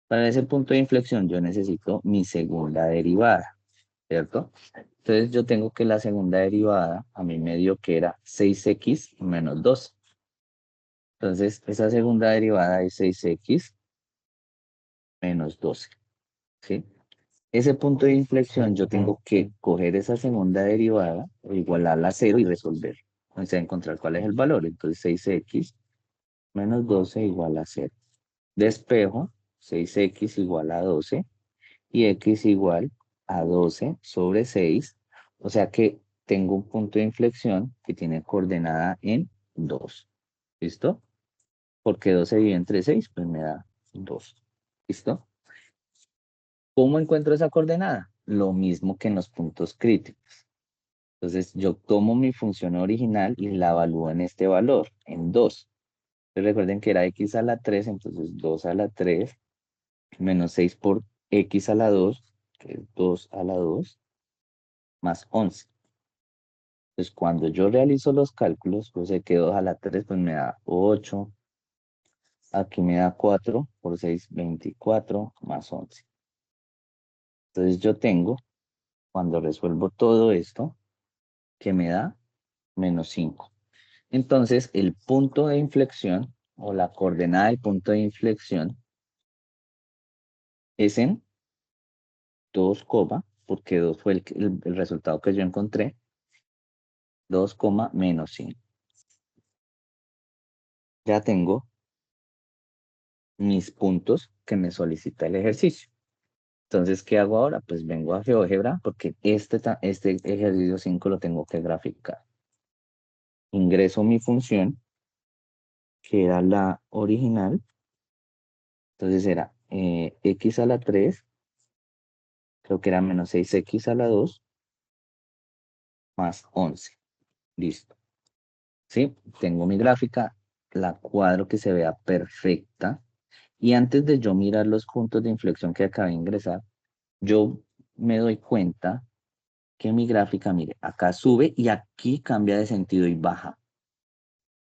Speaker 1: Para ese punto de inflexión yo necesito mi segunda derivada, ¿cierto? Entonces, yo tengo que la segunda derivada a mí me dio que era 6x menos 2. Entonces, esa segunda derivada es 6x menos 12, ¿sí? Ese punto de inflexión yo tengo que coger esa segunda derivada o igualarla a 0 y resolver. Entonces, encontrar cuál es el valor. Entonces, 6x menos 12 igual a 0. Despejo, 6x igual a 12 y x igual a 12 sobre 6. O sea que tengo un punto de inflexión que tiene coordenada en 2. ¿Listo? Porque 12 divide entre 6, pues me da 2. ¿Listo? ¿Cómo encuentro esa coordenada? Lo mismo que en los puntos críticos. Entonces, yo tomo mi función original y la evalúo en este valor, en 2. Entonces, recuerden que era x a la 3, entonces 2 a la 3, menos 6 por x a la 2, que es 2 a la 2, más 11. Entonces, cuando yo realizo los cálculos, pues sé que 2 a la 3, pues me da 8. Aquí me da 4 por 6, 24, más 11. Entonces, yo tengo, cuando resuelvo todo esto, que me da menos 5. Entonces, el punto de inflexión o la coordenada del punto de inflexión es en 2, porque 2 fue el resultado que yo encontré, 2, menos 5. Ya tengo mis puntos que me solicita el ejercicio. Entonces, ¿qué hago ahora? Pues vengo a GeoGebra porque este ejercicio 5 lo tengo que graficar. Ingreso mi función, que era la original. Entonces era x a la 3, creo que era menos 6x a la 2, más 11. Listo. ¿Sí? Tengo mi gráfica, la cuadro que se vea perfecta. Y antes de yo mirar los puntos de inflexión que acabé de ingresar, yo me doy cuenta que mi gráfica, mire, acá sube y aquí cambia de sentido y baja,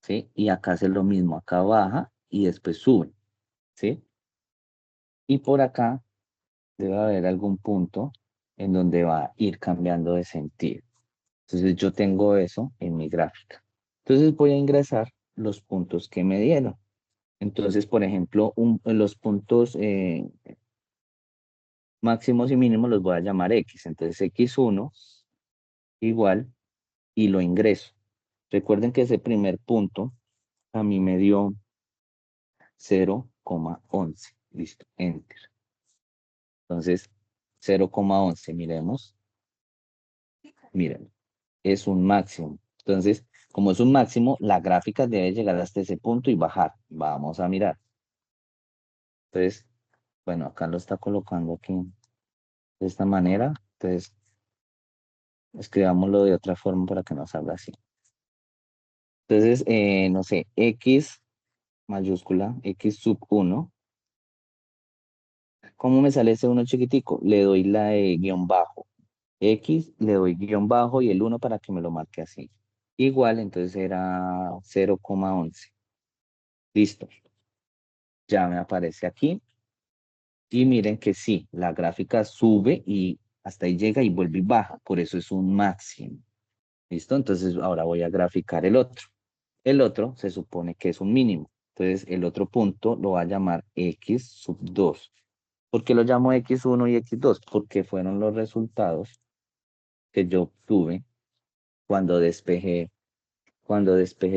Speaker 1: ¿sí? Y acá hace lo mismo, acá baja y después sube, ¿sí? Y por acá debe haber algún punto en donde va a ir cambiando de sentido. Entonces yo tengo eso en mi gráfica. Entonces voy a ingresar los puntos que me dieron. Entonces, por ejemplo, los puntos máximos y mínimos los voy a llamar X. Entonces X1 igual y lo ingreso. Recuerden que ese primer punto a mí me dio 0,11. Listo, enter. Entonces, 0,11, miremos. Miren, es un máximo. Entonces, como es un máximo, la gráfica debe llegar hasta ese punto y bajar. Vamos a mirar. Entonces, bueno, acá lo está colocando aquí de esta manera. Entonces, escribámoslo de otra forma para que nos salga así. Entonces, no sé, X mayúscula, X sub 1. ¿Cómo me sale ese 1 chiquitico? Le doy la de guión bajo. X, le doy guión bajo y el 1 para que me lo marque así. Igual, entonces era 0,11. Listo. Ya me aparece aquí. Y miren que sí, la gráfica sube y hasta ahí llega y vuelve y baja. Por eso es un máximo. ¿Listo? Entonces ahora voy a graficar el otro. El otro se supone que es un mínimo. Entonces el otro punto lo va a llamar X sub 2. ¿Por qué lo llamo X1 y X2? Porque fueron los resultados que yo obtuve cuando despejé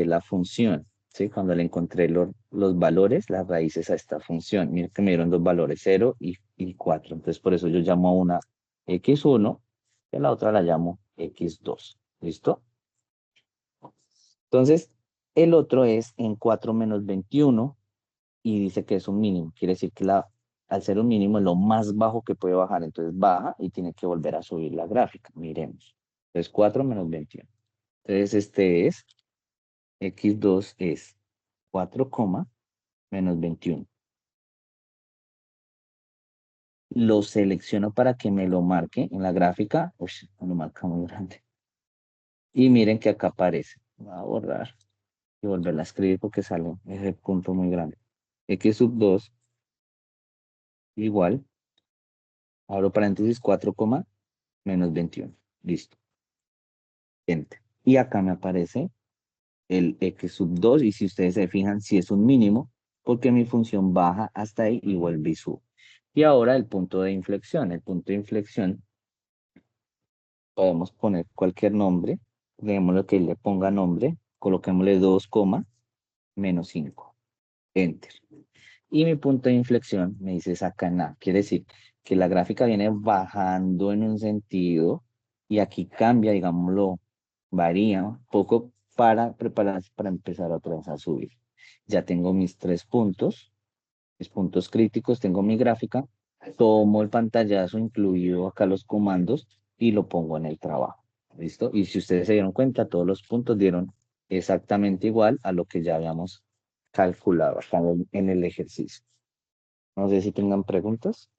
Speaker 1: la función, ¿sí? Cuando le encontré los valores, las raíces a esta función. Miren que me dieron dos valores, 0 y 4. Entonces, por eso yo llamo a una X1 y a la otra la llamo X2. ¿Listo? Entonces, el otro es en 4 menos 21 y dice que es un mínimo. Quiere decir que al ser un mínimo es lo más bajo que puede bajar. Entonces, baja y tiene que volver a subir la gráfica. Miremos. Entonces, 4 menos 21. Entonces, este es X2 es 4, menos 21. Lo selecciono para que me lo marque en la gráfica. Uy, me lo marca muy grande. Y miren que acá aparece. Voy a borrar y volverla a escribir porque sale ese punto muy grande. X sub 2 igual. Abro paréntesis 4, menos 21. Listo. Enter. Y acá me aparece el X sub 2 y si ustedes se fijan, si es un mínimo, porque mi función baja hasta ahí y vuelve y sube. Y ahora el punto de inflexión. El punto de inflexión, podemos poner cualquier nombre. Dejémoslo que le ponga nombre. Coloquémosle 2, menos 5. Enter. Y mi punto de inflexión me dice saca nada. Quiere decir que la gráfica viene bajando en un sentido y aquí cambia, digámoslo, varía un poco para prepararse para empezar otra vez a subir. Ya tengo mis 3 puntos, mis puntos críticos, tengo mi gráfica, tomo el pantallazo, incluido acá los comandos y lo pongo en el trabajo. ¿Listo? Y si ustedes se dieron cuenta, todos los puntos dieron exactamente igual a lo que ya habíamos calculado acá en el ejercicio. No sé si tengan preguntas.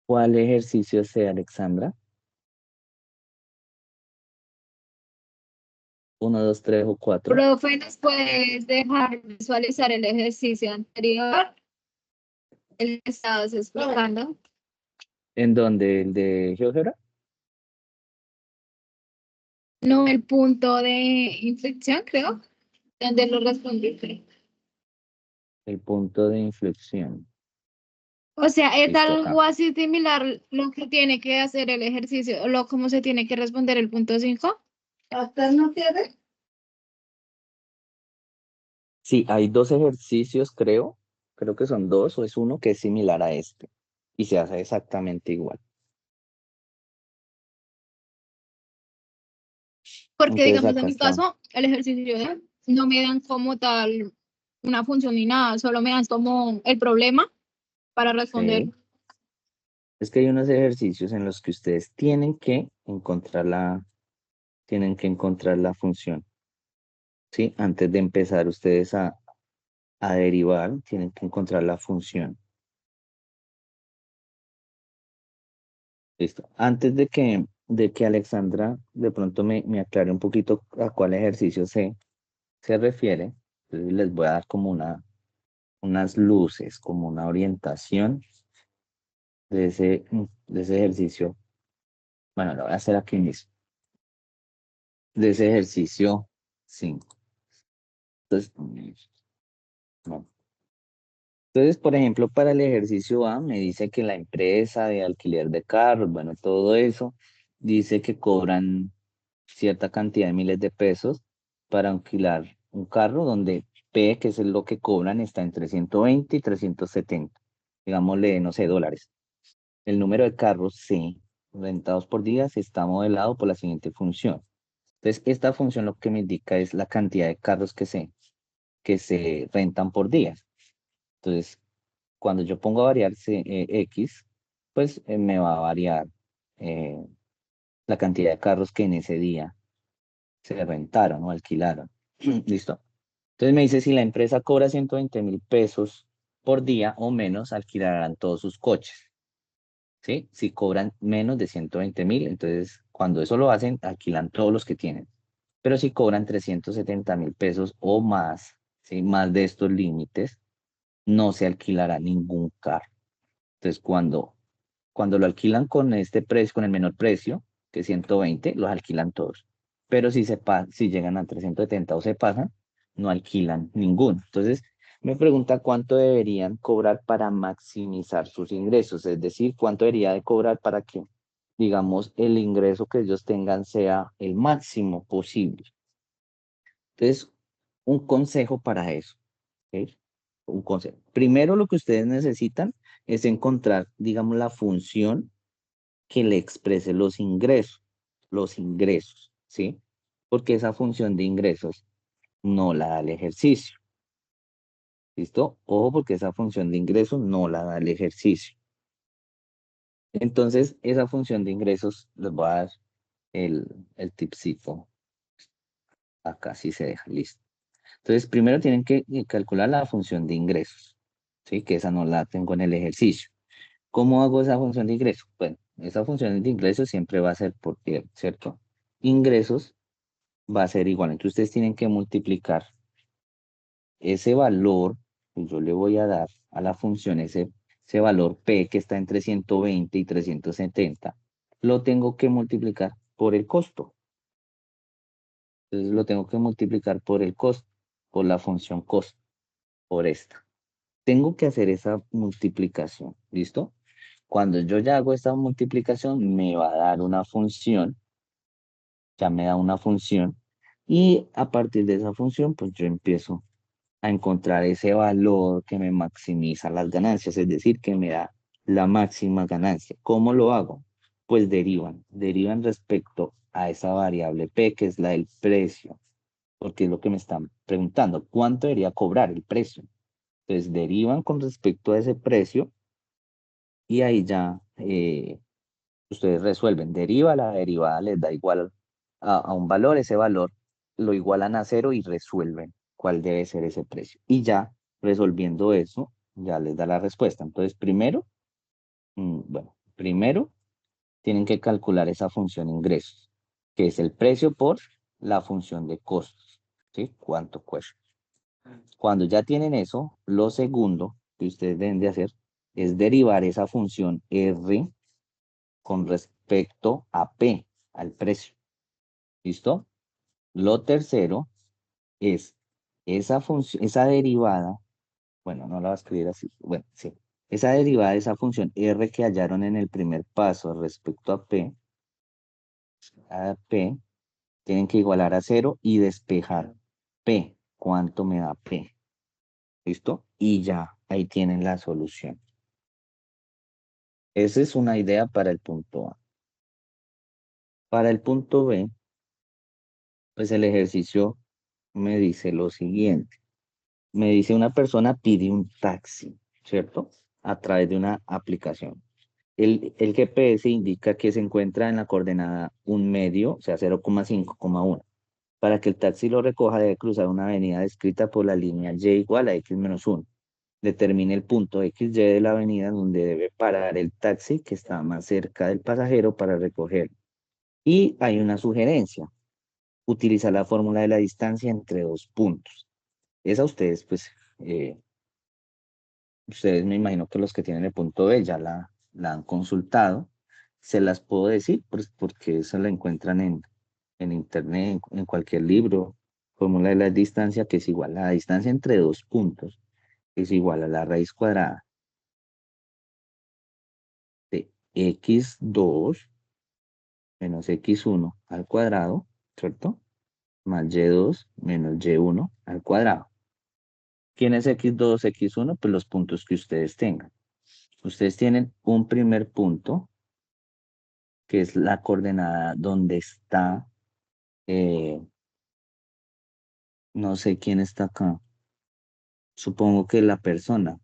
Speaker 1: ¿Cuál ejercicio sea, Alexandra? 1, 2, 3 o 4.
Speaker 4: Profe, ¿nos puedes dejar visualizar el ejercicio anterior? El que estabas explicando.
Speaker 1: ¿En dónde? ¿El de GeoGebra?
Speaker 4: No, el punto de inflexión, creo, donde lo respondiste.
Speaker 1: El punto de inflexión.
Speaker 4: O sea, es
Speaker 1: Listo, acá.
Speaker 4: algo así similar lo que tiene que hacer el ejercicio, o lo cómo se tiene que responder el punto 5. ¿Usted no tiene?
Speaker 1: Sí, hay 2 ejercicios, creo. Creo que son 2 o es uno que es similar a este. Y se hace exactamente igual.
Speaker 4: Porque,
Speaker 1: Entonces
Speaker 4: digamos, en
Speaker 1: acá
Speaker 4: mi
Speaker 1: está.
Speaker 4: caso, el ejercicio no me dan como tal una función ni nada, solo me dan como el problema para responder.
Speaker 1: Sí. Es que hay unos ejercicios en los que ustedes tienen que encontrar la función, ¿sí? Antes de empezar ustedes a derivar, tienen que encontrar la función. Listo. Antes de que Alexandra de pronto me aclare un poquito a cuál ejercicio se refiere, entonces les voy a dar como unas luces, como una orientación de ese ejercicio. Bueno, lo voy a hacer aquí mismo, de ese ejercicio 5. Entonces, no. Entonces, por ejemplo, para el ejercicio A me dice que la empresa de alquiler de carros, bueno, todo eso, dice que cobran cierta cantidad de miles de pesos para alquilar un carro donde P, que es lo que cobran, está entre 120 y 370, digámosle, no sé, dólares. El número de carros C rentados por día se está modelado por la siguiente función. Entonces, esta función lo que me indica es la cantidad de carros que se rentan por día. Entonces, cuando yo pongo a variar X, pues me va a variar eh, la cantidad de carros que en ese día se rentaron o alquilaron. ¿Listo? Entonces me dice, si la empresa cobra 120.000 pesos por día o menos, alquilarán todos sus coches. ¿Sí? Si cobran menos de 120.000, entonces cuando eso lo hacen, alquilan todos los que tienen. Pero si cobran 370.000 pesos o más, ¿sí? Más de estos límites, no se alquilará ningún carro. Entonces, cuando lo alquilan con este precio, con el menor precio, que es 120, los alquilan todos. Pero si llegan a 370 o se pasan, no alquilan ninguno. Entonces, me pregunta cuánto deberían cobrar para maximizar sus ingresos, es decir, cuánto debería de cobrar para que, digamos, el ingreso que ellos tengan sea el máximo posible. Entonces, un consejo para eso. ¿Ok? Un consejo. Primero, lo que ustedes necesitan es encontrar, digamos, la función que le exprese los ingresos, ¿sí? Porque esa función de ingresos no la da el ejercicio, ¿listo? Ojo, porque esa función de ingresos no la da el ejercicio. Entonces, esa función de ingresos, les voy a dar el tipcito. Acá sí se deja, listo. Entonces, primero tienen que calcular la función de ingresos, ¿sí? Que esa no la tengo en el ejercicio. ¿Cómo hago esa función de ingresos? Bueno, esa función de ingresos siempre va a ser por tiempo, ¿cierto? Ingresos va a ser igual. Entonces ustedes tienen que multiplicar ese valor que yo le voy a dar a la función, ese valor P que está entre 120 y 370, lo tengo que multiplicar por el costo. Entonces lo tengo que multiplicar por el costo, por la función costo, por esta. Tengo que hacer esa multiplicación, ¿listo? Cuando yo ya hago esta multiplicación, me va a dar una función, ya me da una función, y a partir de esa función, pues yo empiezo a encontrar ese valor que me maximiza las ganancias, es decir, que me da la máxima ganancia. ¿Cómo lo hago? Pues derivan respecto a esa variable P, que es la del precio, porque es lo que me están preguntando, ¿cuánto debería cobrar el precio? Entonces derivan con respecto a ese precio y ahí ya ustedes resuelven. La derivada les da igual a un valor, ese valor lo igualan a cero y resuelven cuál debe ser ese precio. Y ya resolviendo eso, ya les da la respuesta. Entonces, primero tienen que calcular esa función ingresos, que es el precio por la función de costos, ¿sí? ¿Cuánto cuesta? Cuando ya tienen eso, lo segundo que ustedes deben de hacer es derivar esa función R con respecto a P, al precio. ¿Listo? Lo tercero es esa función, esa derivada, bueno, no la voy a escribir así, bueno, sí. Esa derivada de esa función R que hallaron en el primer paso respecto a P, tienen que igualar a cero y despejar P. ¿Cuánto me da P? ¿Listo? Y ya, ahí tienen la solución. Esa es una idea para el punto A. Para el punto B, pues el ejercicio me dice lo siguiente. Me dice una persona pide un taxi, ¿cierto? A través de una aplicación. el GPS indica que se encuentra en la coordenada 1 medio, o sea, 0,5,1. Para que el taxi lo recoja, debe cruzar una avenida descrita por la línea Y igual a X-1. Determine el punto XY de la avenida donde debe parar el taxi que está más cerca del pasajero para recogerlo. Y hay una sugerencia: utilizar la fórmula de la distancia entre dos puntos. Esa ustedes, pues, ustedes me imagino que los que tienen el punto B ya la han consultado. Se las puedo decir pues, porque eso la encuentran en internet, en cualquier libro. Fórmula de la distancia, que es igual a la distancia entre dos puntos, es igual a la raíz cuadrada de x2 menos x1 al cuadrado, ¿cierto? Más y2 menos y1 al cuadrado. ¿Quién es x2, x1? Pues los puntos que ustedes tengan. Ustedes tienen un primer punto, que es la coordenada donde está, no sé quién está acá, supongo que la persona.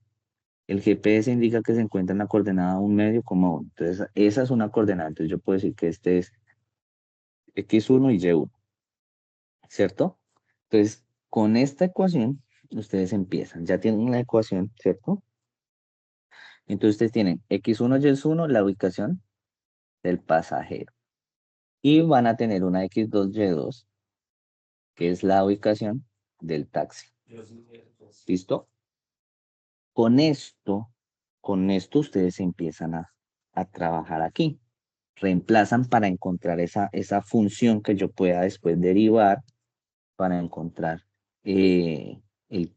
Speaker 1: El GPS indica que se encuentra en la coordenada 1 medio, 1. Entonces, esa es una coordenada. Entonces, yo puedo decir que este es x1 y y1, ¿cierto? Entonces, con esta ecuación, ustedes empiezan. Ya tienen la ecuación, ¿cierto? Entonces, ustedes tienen x1 y y1, la ubicación del pasajero. Y van a tener una x2 y2, que es la ubicación del taxi. ¿Listo? Con esto ustedes empiezan a trabajar aquí. Reemplazan para encontrar esa función que yo pueda después derivar para encontrar el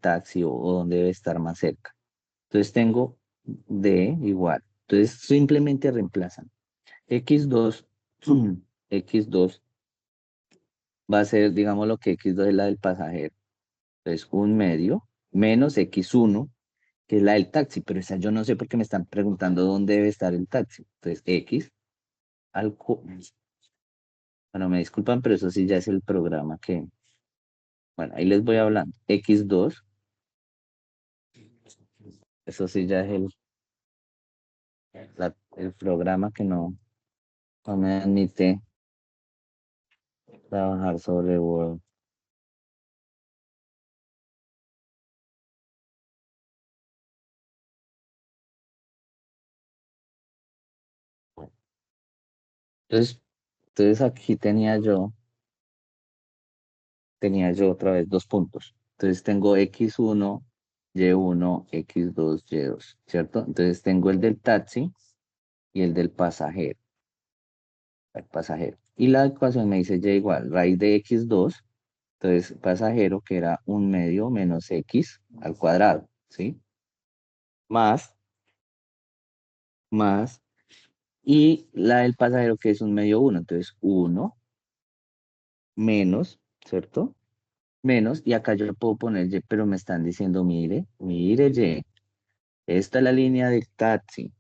Speaker 1: taxi o dónde debe estar más cerca. Entonces tengo D igual. Entonces simplemente reemplazan. X2, X2 va a ser, digamos, lo que X2 es la del pasajero. Entonces 1 medio menos X1, que es la del taxi, pero esa yo no sé por qué me están preguntando dónde debe estar el taxi. Entonces X al... Bueno, me disculpan, pero eso sí ya es el programa que... Bueno, ahí les voy hablando. X2, eso sí ya es el programa que no me admite trabajar sobre Word. Entonces aquí tenía yo otra vez dos puntos. Entonces tengo X1, Y1, X2, Y2, ¿cierto? Entonces tengo el del taxi y el del pasajero. El pasajero. Y la ecuación me dice Y igual, raíz de X2, entonces pasajero, que era 1 medio menos X al cuadrado, ¿sí? Más, y la del pasajero, que es 1 medio 1, entonces 1 menos, ¿cierto? Menos, y acá yo puedo poner Y, pero me están diciendo, mire Y, esta es la línea del taxi.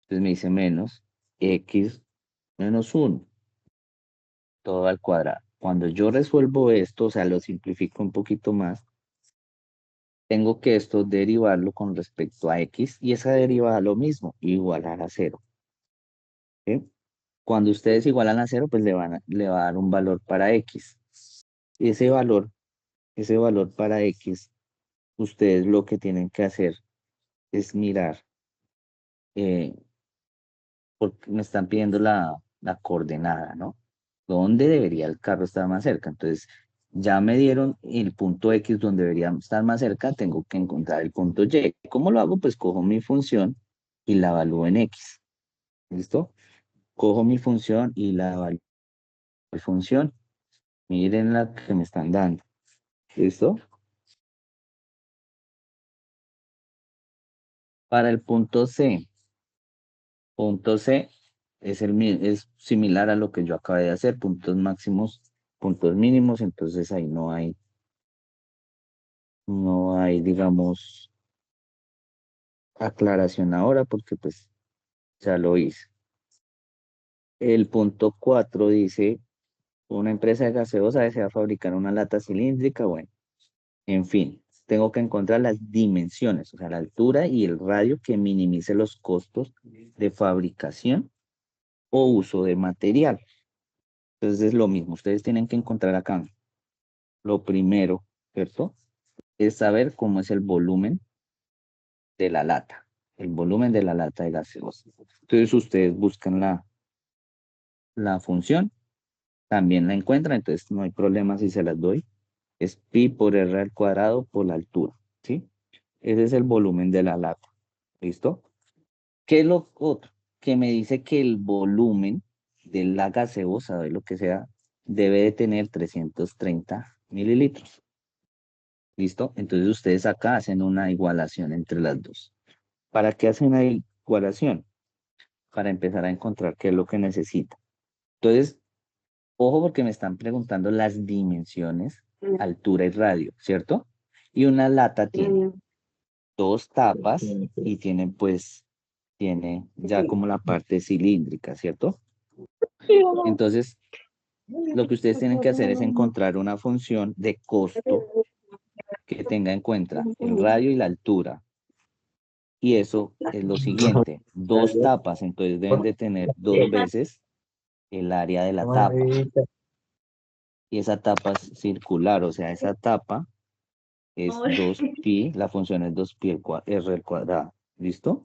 Speaker 1: Entonces me dice menos X menos 1, todo al cuadrado. Cuando yo resuelvo esto, o sea, lo simplifico un poquito más, tengo que esto derivarlo con respecto a X, y esa derivada lo mismo, igualar a 0. ¿Sí? Cuando ustedes igualan a 0, pues le va a dar un valor para X. Y ese valor para X, ustedes lo que tienen que hacer es mirar, eh, porque me están pidiendo la coordenada, ¿no? ¿Dónde debería el carro estar más cerca? Entonces, ya me dieron el punto X donde debería estar más cerca, tengo que encontrar el punto Y. ¿Cómo lo hago? Pues cojo mi función y la evalúo en X. ¿Listo? Cojo mi función y la evalúo en función. Miren la que me están dando. ¿Listo? Para el punto C es similar a lo que yo acabé de hacer, puntos máximos, puntos mínimos, entonces ahí no hay, digamos, aclaración ahora porque pues ya lo hice. El punto 4 dice, una empresa de gaseosa desea fabricar una lata cilíndrica, bueno, en fin, tengo que encontrar las dimensiones, o sea, la altura y el radio que minimice los costos de fabricación o uso de material. Entonces es lo mismo, ustedes tienen que encontrar acá. Lo primero, ¿cierto? Es saber cómo es el volumen de la lata, el volumen de la lata de gaseosa. Entonces ustedes buscan la función, también la encuentran, entonces no hay problema si se las doy. Es pi por r al cuadrado por la altura, ¿sí? Ese es el volumen de la lata, ¿listo? ¿Qué es lo otro? Que me dice que el volumen de la gaseosa, de lo que sea, debe de tener 330 mililitros. ¿Listo? Entonces ustedes acá hacen una igualación entre las dos. ¿Para qué hacen una igualación? Para empezar a encontrar qué es lo que necesita. Entonces, ojo porque me están preguntando las dimensiones, altura y radio, ¿cierto? Y una lata tiene dos tapas y tiene ya como la parte cilíndrica, ¿cierto? Entonces, lo que ustedes tienen que hacer es encontrar una función de costo que tenga en cuenta el radio y la altura. Y eso es lo siguiente, dos tapas, entonces deben de tener dos veces el área de la tapa. Y esa tapa es circular, o sea, esa tapa es 2pi, la función es 2pi r al cuadrado. ¿Listo?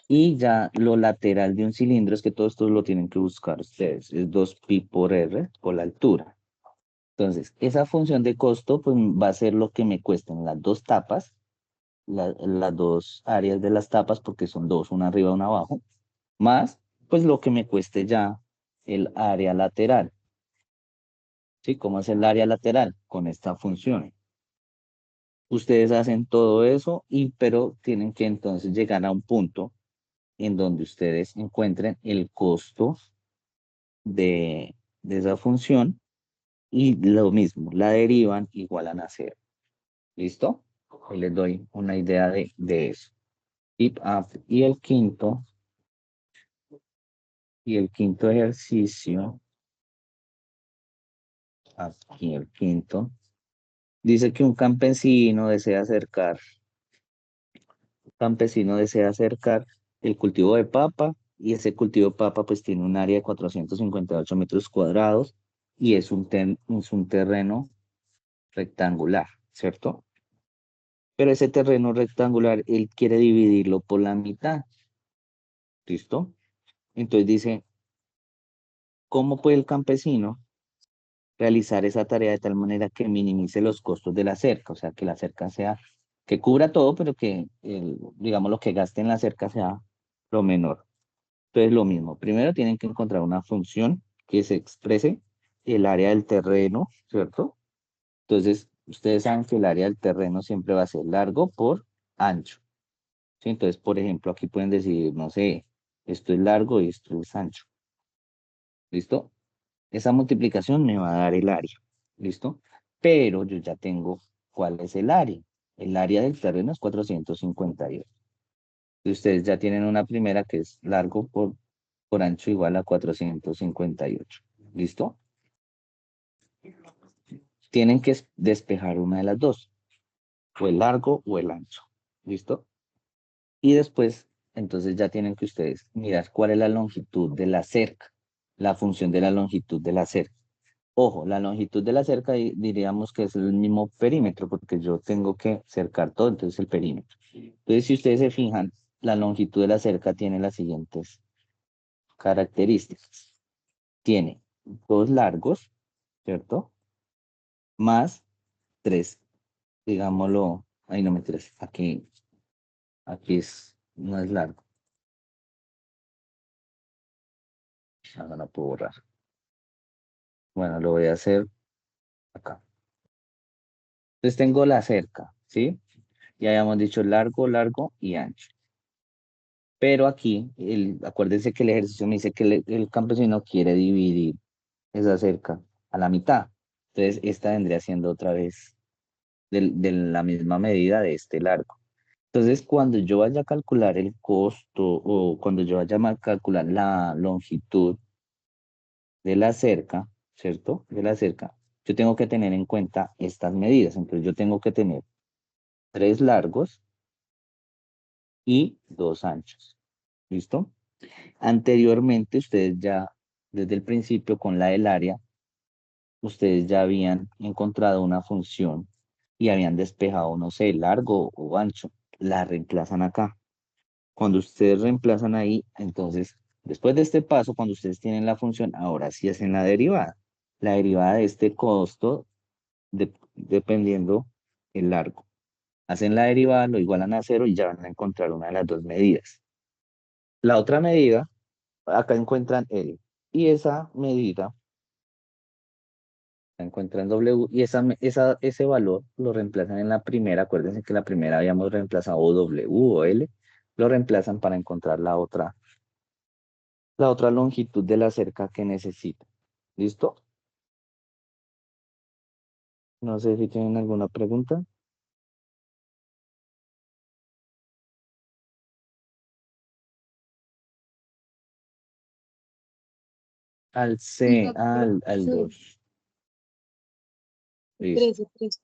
Speaker 1: Y ya lo lateral de un cilindro es que todo esto lo tienen que buscar ustedes. Es 2pi por r por la altura. Entonces, esa función de costo pues, va a ser lo que me cuesten las dos tapas, las dos áreas de las tapas, porque son dos, una arriba y una abajo, más pues lo que me cueste ya el área lateral. ¿Sí? ¿Cómo es el área lateral? Con esta función. Ustedes hacen todo eso, pero tienen que entonces llegar a un punto en donde ustedes encuentren el costo de esa función y lo mismo, la derivan igualan a cero. ¿Listo? Ahí les doy una idea de eso. Y el quinto ejercicio, aquí el quinto, dice que un campesino desea acercar el cultivo de papa y ese cultivo de papa pues tiene un área de 458 metros cuadrados y es un terreno rectangular, ¿cierto? Pero ese terreno rectangular él quiere dividirlo por la mitad, ¿listo? Entonces dice, ¿cómo puede el campesino realizar esa tarea de tal manera que minimice los costos de la cerca? O sea, que la cerca sea, que cubra todo, pero que, digamos, lo que gaste en la cerca sea lo menor. Entonces, lo mismo. Primero tienen que encontrar una función que se exprese el área del terreno, ¿cierto? Entonces, ustedes saben que el área del terreno siempre va a ser largo por ancho. ¿Sí? Entonces, por ejemplo, aquí pueden decir, no sé, esto es largo y esto es ancho. ¿Listo? Esa multiplicación me va a dar el área. ¿Listo? Pero yo ya tengo cuál es el área. El área del terreno es 458. Y ustedes ya tienen una primera que es largo por ancho igual a 458. ¿Listo? Tienen que despejar una de las dos, o el largo o el ancho. ¿Listo? Y después, entonces ya tienen que ustedes mirar cuál es la longitud de la cerca, la función de la longitud de la cerca. Ojo, la longitud de la cerca diríamos que es el mismo perímetro, porque yo tengo que cercar todo, entonces el perímetro. Entonces, si ustedes se fijan, la longitud de la cerca tiene las siguientes características. Tiene dos largos, ¿cierto? Más tres, digámoslo, ahí no me tres, aquí no es largo. Ahora no puedo borrar. Bueno, lo voy a hacer acá. Entonces tengo la cerca, ¿sí? Ya habíamos dicho largo, largo y ancho. Pero aquí, acuérdense que el ejercicio me dice que el campesino quiere dividir esa cerca a la mitad. Entonces, esta vendría siendo otra vez de la misma medida de este largo. Entonces, cuando yo vaya a calcular el costo o cuando yo vaya a calcular la longitud de la cerca, ¿cierto? De la cerca, yo tengo que tener en cuenta estas medidas. Entonces, yo tengo que tener tres largos y dos anchos. ¿Listo? Anteriormente, ustedes ya, desde el principio, con la del área, ustedes ya habían encontrado una función y habían despejado, no sé, largo o ancho. La reemplazan acá. Cuando ustedes reemplazan ahí, entonces, después de este paso, cuando ustedes tienen la función, ahora sí hacen la derivada. La derivada de este costo, dependiendo el largo. Hacen la derivada, lo igualan a cero y ya van a encontrar una de las dos medidas. La otra medida, acá encuentran L. Y esa medida, la encuentran W, y ese valor lo reemplazan en la primera. Acuérdense que la primera habíamos reemplazado W o L. Lo reemplazan para encontrar la otra longitud de la cerca que necesita. ¿Listo? No sé si tienen alguna pregunta. Al C, al
Speaker 4: Sí,
Speaker 1: 2. Listo.
Speaker 4: 13, 13.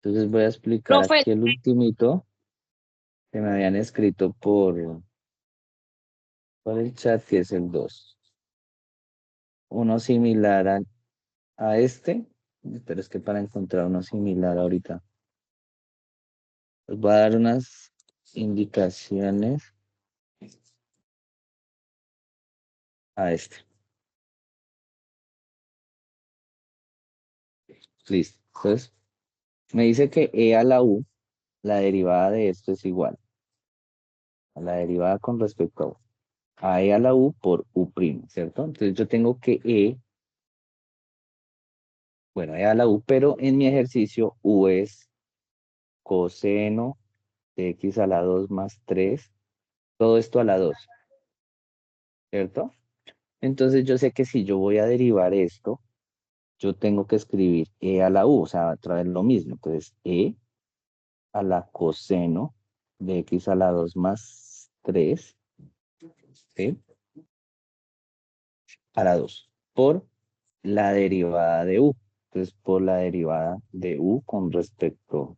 Speaker 1: Entonces voy a explicar
Speaker 4: Profe,
Speaker 1: aquí el ultimito que me habían escrito por el chat, que es el 2. Uno similar a este, pero es que para encontrar uno similar ahorita, les voy a dar unas indicaciones a este. Listo. Entonces, me dice que E a la U, la derivada de esto es igual a la derivada con respecto a E a la U por U', ¿cierto? Entonces yo tengo que bueno, E a la U, pero en mi ejercicio U es coseno de X a la 2 más 3, todo esto a la 2, ¿cierto? Entonces yo sé que si yo voy a derivar esto, yo tengo que escribir E a la U, o sea, traer lo mismo. Entonces, E a la coseno de X a la 2 más 3, ¿sí? A la 2, por la derivada de U. Entonces, por la derivada de U con respecto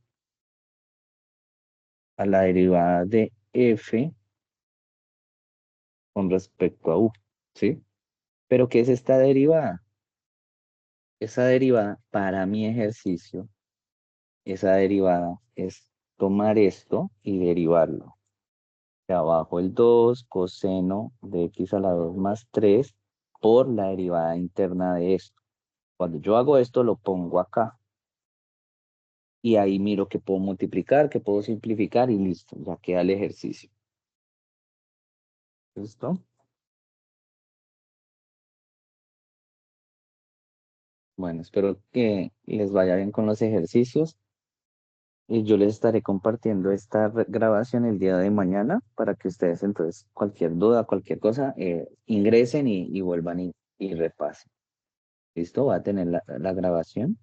Speaker 1: a la derivada de F con respecto a U, ¿sí? Pero ¿qué es esta derivada? Esa derivada para mi ejercicio, esa derivada es tomar esto y derivarlo. De abajo el 2 coseno de X a la 2 más 3 por la derivada interna de esto. Cuando yo hago esto, lo pongo acá. Y ahí miro que puedo multiplicar, que puedo simplificar y listo, ya queda el ejercicio. ¿Listo? Bueno, espero que les vaya bien con los ejercicios. Y yo les estaré compartiendo esta grabación el día de mañana para que ustedes entonces cualquier duda, cualquier cosa, ingresen y vuelvan y repasen. ¿Listo? Va a tener la grabación.